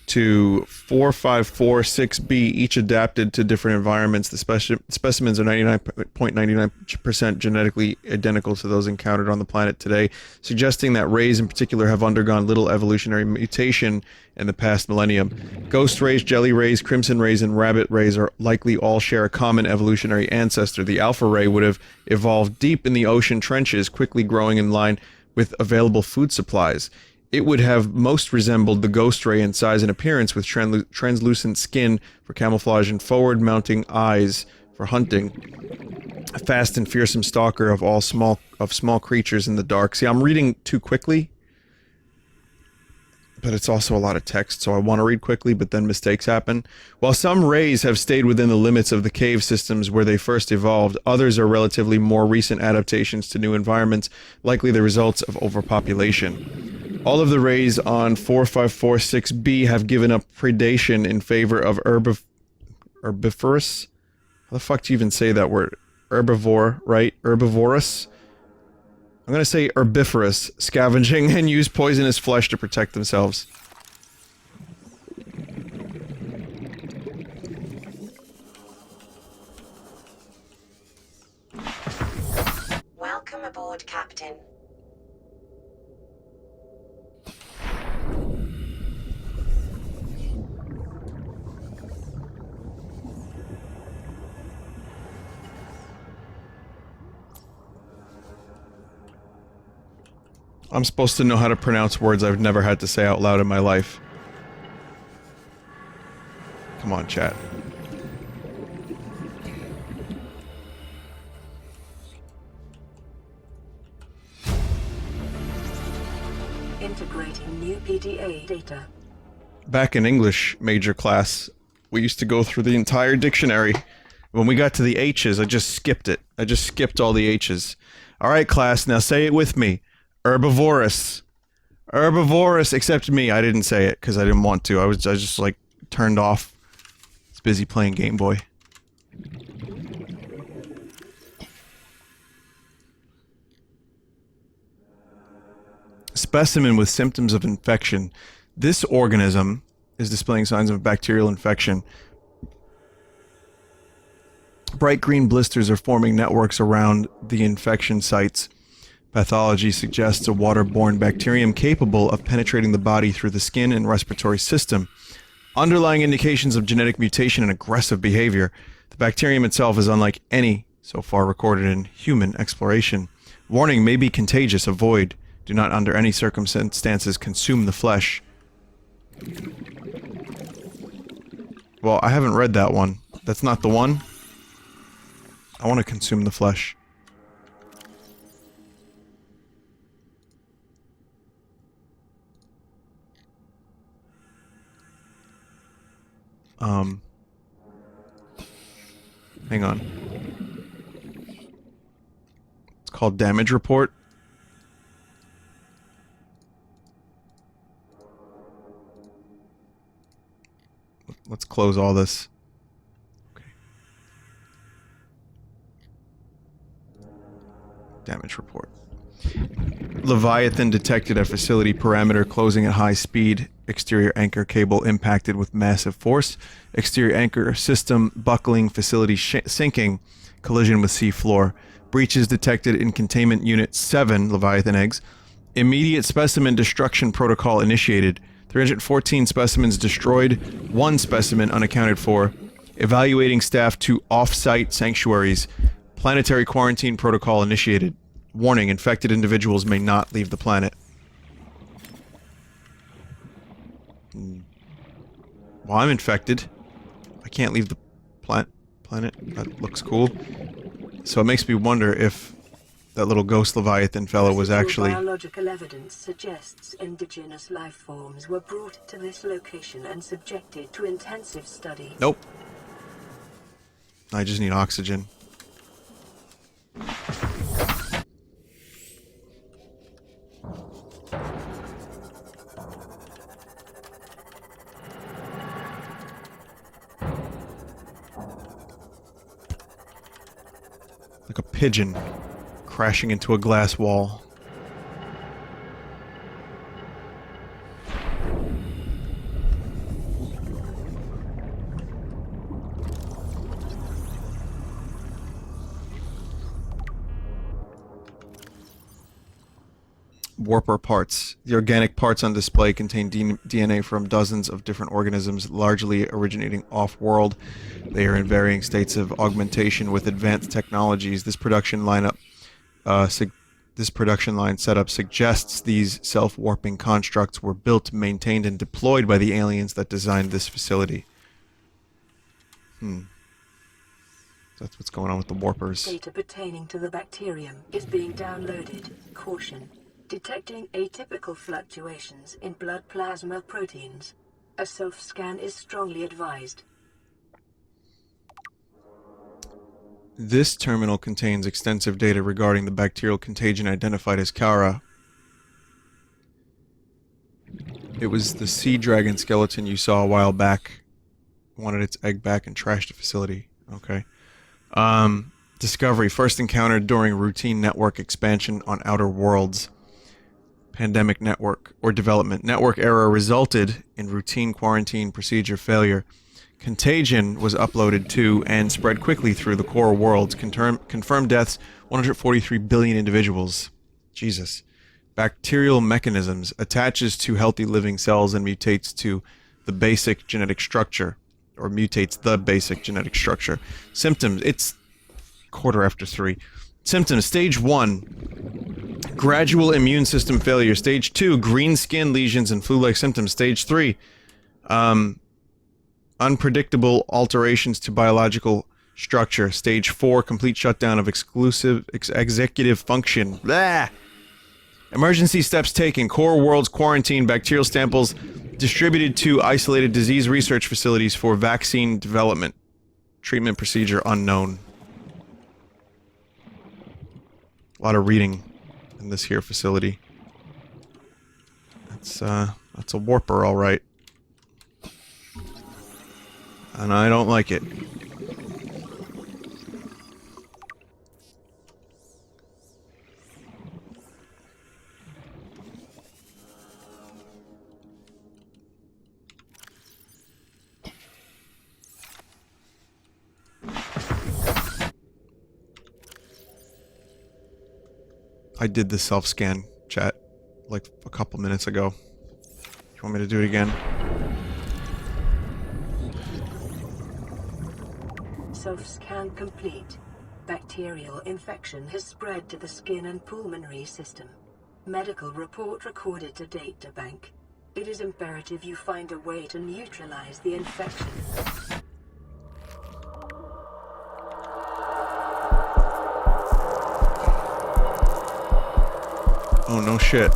S1: to 4546b, each adapted to different environments. The specimens are 99.99% genetically identical to those encountered on the planet today, suggesting that rays in particular have undergone little evolutionary mutation in the past millennium. Ghost rays, jelly rays, crimson rays, and rabbit rays are likely all share a common evolutionary ancestor. The alpha ray would have evolved deep in the ocean trenches, quickly growing in line with available food supplies. It would have most resembled the ghost ray in size and appearance, with translucent skin for camouflage and forward-mounting eyes for hunting. A fast and fearsome stalker of small creatures in the dark. See, I'm reading too quickly, but it's also a lot of text, so I want to read quickly, but then mistakes happen. While some rays have stayed within the limits of the cave systems where they first evolved, others are relatively more recent adaptations to new environments, likely the results of overpopulation. All of the rays on 4546b have given up predation in favor of herbivorous? How the fuck do you even say that word? Herbivore, right? Herbivorous? I'm gonna say herbivorous, scavenging and use poisonous flesh to protect themselves.
S2: Welcome aboard, Captain.
S1: I'm supposed to know how to pronounce words I've never had to say out loud in my life. Come on, chat.
S3: Integrating new PDA data.
S1: Back in English major class, we used to go through the entire dictionary. When we got to the H's, I just skipped it. I just skipped all the H's. Alright, class, now say it with me. Herbivorous. Herbivorous, except me. I didn't say it because I didn't want to. I just like turned off. I was busy playing Game Boy. Specimen with symptoms of infection. This organism is displaying signs of bacterial infection. Bright green blisters are forming networks around the infection sites. Pathology suggests a waterborne bacterium capable of penetrating the body through the skin and respiratory system. Underlying indications of genetic mutation and aggressive behavior. The bacterium itself is unlike any so far recorded in human exploration. Warning: may be contagious. Avoid. Do not under any circumstances consume the flesh. Well, I haven't read that one. That's not the one. I want to consume the flesh. Hang on. It's called damage report. Let's close all this. Okay. Damage report. Leviathan detected at facility perimeter closing at high speed. Exterior anchor cable impacted with massive force. Exterior anchor system buckling. Facility sinking. Collision with sea floor. Breaches detected in containment unit 7, Leviathan eggs. Immediate specimen destruction protocol initiated. 314 specimens destroyed. 1 specimen unaccounted for. Evaluating staff to off-site sanctuaries. Planetary quarantine protocol initiated. Warning, infected individuals may not leave the planet. Well, I'm infected. I can't leave the planet. That looks cool. So it makes me wonder if that little ghost Leviathan fellow was actually...
S3: Biological evidence suggests indigenous life forms were brought to this location and subjected to intensive study.
S1: Nope. I just need oxygen. Like a pigeon crashing into a glass wall. Warper parts. The organic parts on display contain DNA from dozens of different organisms, largely originating off-world. They are in varying states of augmentation with advanced technologies. This production line setup suggests these self-warping constructs were built, maintained, and deployed by the aliens that designed this facility. That's what's going on with the warpers.
S3: Data pertaining to the bacterium is being downloaded. Caution. Detecting atypical fluctuations in blood plasma proteins. A self-scan is strongly advised.
S1: This terminal contains extensive data regarding the bacterial contagion identified as Kara. It was the sea dragon skeleton you saw a while back. Wanted its egg back and trashed the facility. Okay. Discovery. First encountered during routine network expansion on Outer Worlds. Pandemic network or development. Network error resulted in routine quarantine procedure failure. Contagion was uploaded to and spread quickly through the core worlds. Confirmed deaths, 143 billion individuals. Jesus. Bacterial mechanisms attaches to healthy living cells and mutates to the basic genetic structure. Or mutates the basic genetic structure. Symptoms. It's 3:15. Symptoms. Stage 1. Gradual immune system failure. Stage 2. Green skin lesions and flu-like symptoms. Stage 3. Unpredictable alterations to biological structure. Stage 4. Complete shutdown of executive function. Blah! Emergency steps taken. Core worlds quarantine. Bacterial samples distributed to isolated disease research facilities for vaccine development. Treatment procedure unknown. A lot of reading in this here facility. That's a warper, all right. And I don't like it. I did the self-scan chat like a couple minutes ago. You want me to do it again?
S3: Self-scan complete. Bacterial infection has spread to the skin and pulmonary system. Medical report recorded to data bank. It is imperative you find a way to neutralize the infection.
S1: Oh, no shit.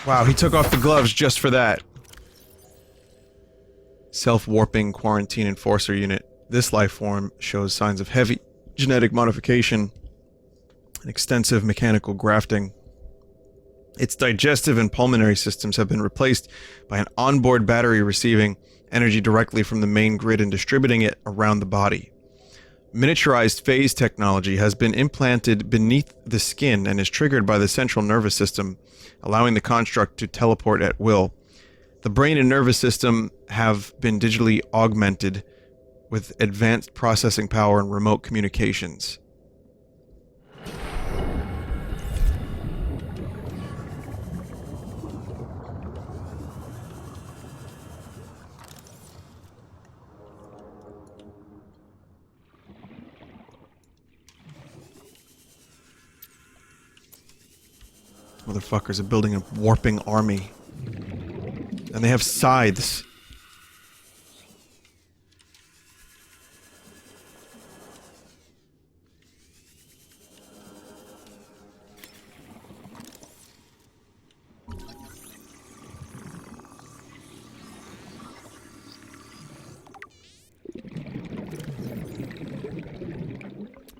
S1: Wow, he took off the gloves just for that. Self-warping quarantine enforcer unit. This life form shows signs of heavy genetic modification and extensive mechanical grafting. Its digestive and pulmonary systems have been replaced by an onboard battery receiving energy directly from the main grid and distributing it around the body. Miniaturized phase technology has been implanted beneath the skin and is triggered by the central nervous system, allowing the construct to teleport at will. The brain and nervous system have been digitally augmented with advanced processing power and remote communications. Motherfuckers are building a warping army. And they have scythes.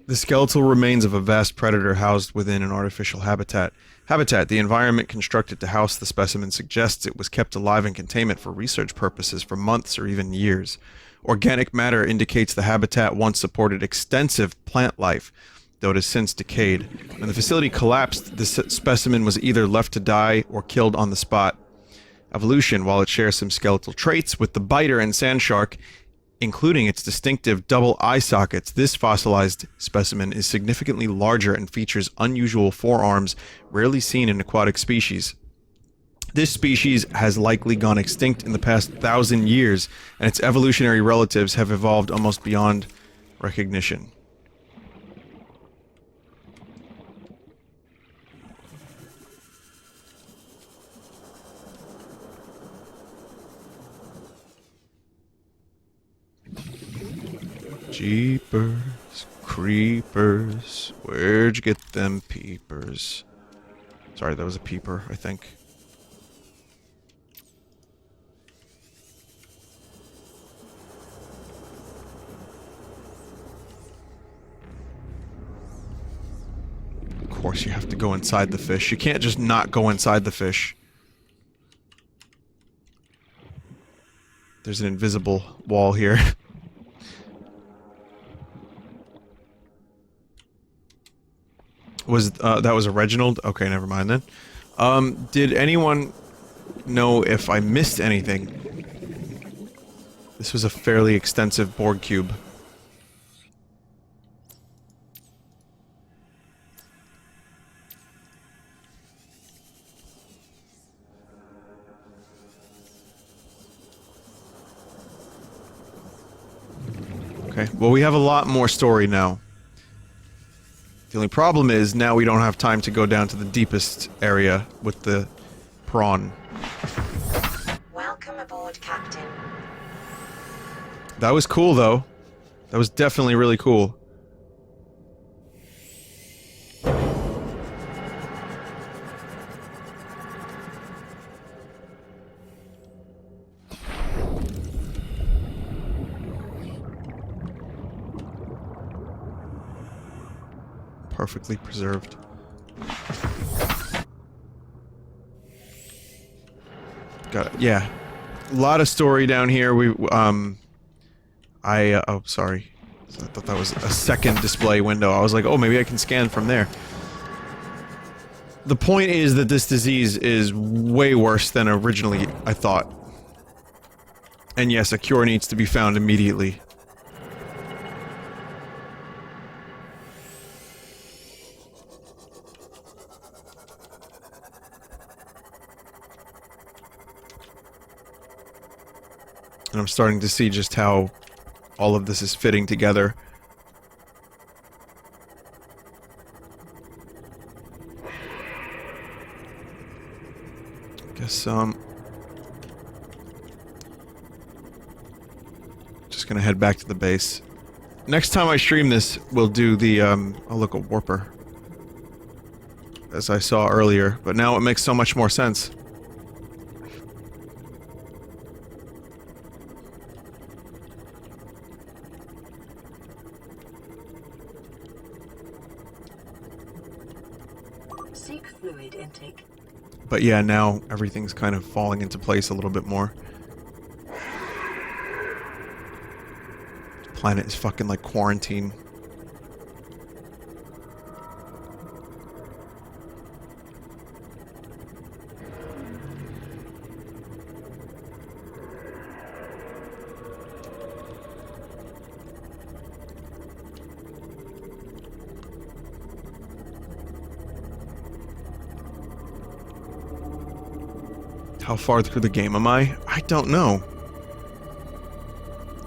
S1: The skeletal remains of a vast predator housed within an artificial habitat. The environment constructed to house the specimen suggests it was kept alive in containment for research purposes for months or even years. Organic matter indicates the habitat once supported extensive plant life, though it has since decayed. When the facility collapsed, the specimen was either left to die or killed on the spot. Evolution, while it shares some skeletal traits with the biter and sand shark, including its distinctive double eye sockets, this fossilized specimen is significantly larger and features unusual forearms rarely seen in aquatic species. This species has likely gone extinct in the past 1,000 years, and its evolutionary relatives have evolved almost beyond recognition. Jeepers, creepers, where'd you get them peepers? Sorry, that was a peeper, I think. Of course you have to go inside the fish. You can't just not go inside the fish. There's an invisible wall here. That was a Reginald? Okay, never mind then. Did anyone know if I missed anything? This was a fairly extensive Borg cube. Okay, well we have a lot more story now. The only problem is, now we don't have time to go down to the deepest area with the prawn.
S2: Welcome aboard, Captain.
S1: That was cool, though. That was definitely really cool. Perfectly preserved. Got it. Yeah. A lot of story down here. Oh, sorry. I thought that was a second display window. I was like, oh, maybe I can scan from there. The point is that this disease is way worse than originally I thought. And yes, a cure needs to be found immediately. And I'm starting to see just how all of this is fitting together. Guess, just gonna head back to the base. Next time I stream this, we'll do the, oh look, a warper. As I saw earlier, but now it makes so much more sense.
S3: Seek fluid intake.
S1: But yeah, now everything's kind of falling into place a little bit more. Planet is fucking like quarantine. How far through the game am I? I don't know.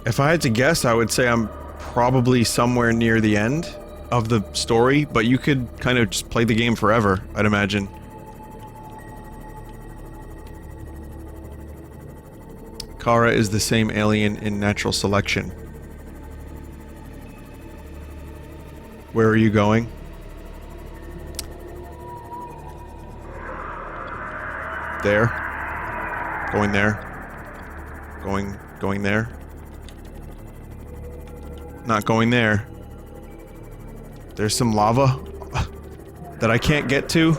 S1: If I had to guess, I would say I'm probably somewhere near the end of the story, but you could kind of just play the game forever, I'd imagine. Kara is the same alien in Natural Selection. Where are you going? There. Going there. Going there. Not going there. There's some lava that I can't get to.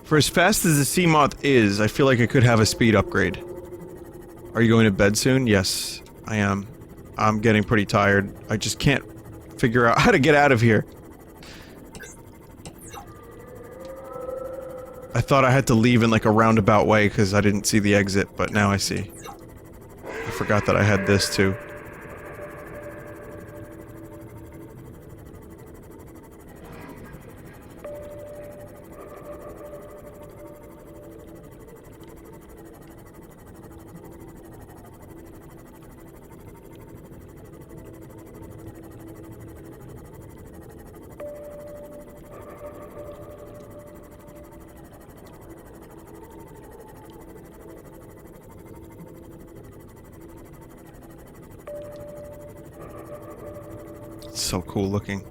S1: For as fast as the sea moth is, I feel like I could have a speed upgrade. Are you going to bed soon? Yes, I am. I'm getting pretty tired. I just can't figure out how to get out of here. I thought I had to leave in like a roundabout way because I didn't see the exit, but now I see. I forgot that I had this too. So cool looking.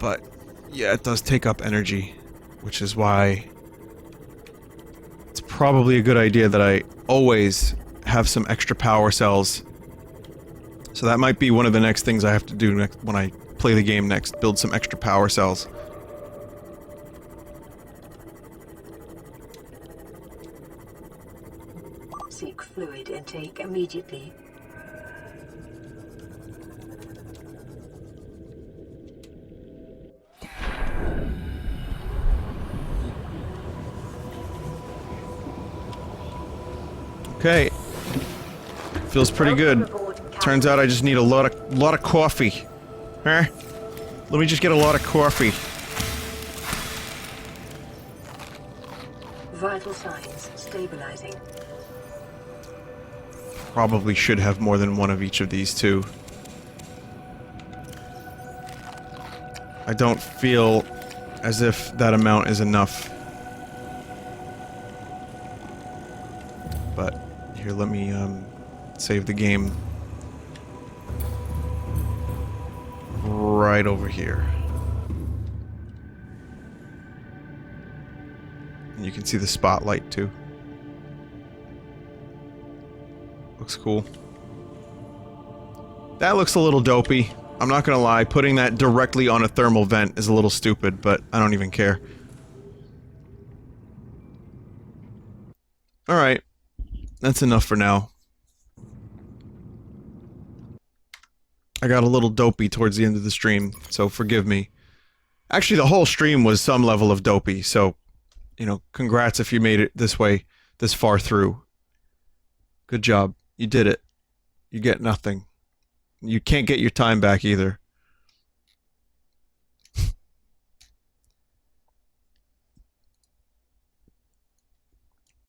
S1: But yeah, it does take up energy, which is why it's probably a good idea that I always have some extra power cells. So that might be one of the next things I have to do next when I play the game next, build some extra power cells.
S3: Seek fluid intake immediately.
S1: Okay. Feels pretty good. Turns out I just need a lot of coffee. Huh? Let me just get a lot of coffee.
S3: Vital signs stabilizing.
S1: Probably should have more than one of each of these too. I don't feel as if that amount is enough. But here, let me save the game right over here. And you can see the spotlight too. Looks cool. That looks a little dopey. I'm not gonna lie, putting that directly on a thermal vent is a little stupid, but I don't even care. Alright. That's enough for now. I got a little dopey towards the end of the stream, so forgive me. Actually, the whole stream was some level of dopey, so, you know, congrats if you made it this way, this far through. Good job. You did it. You get nothing. You can't get your time back either.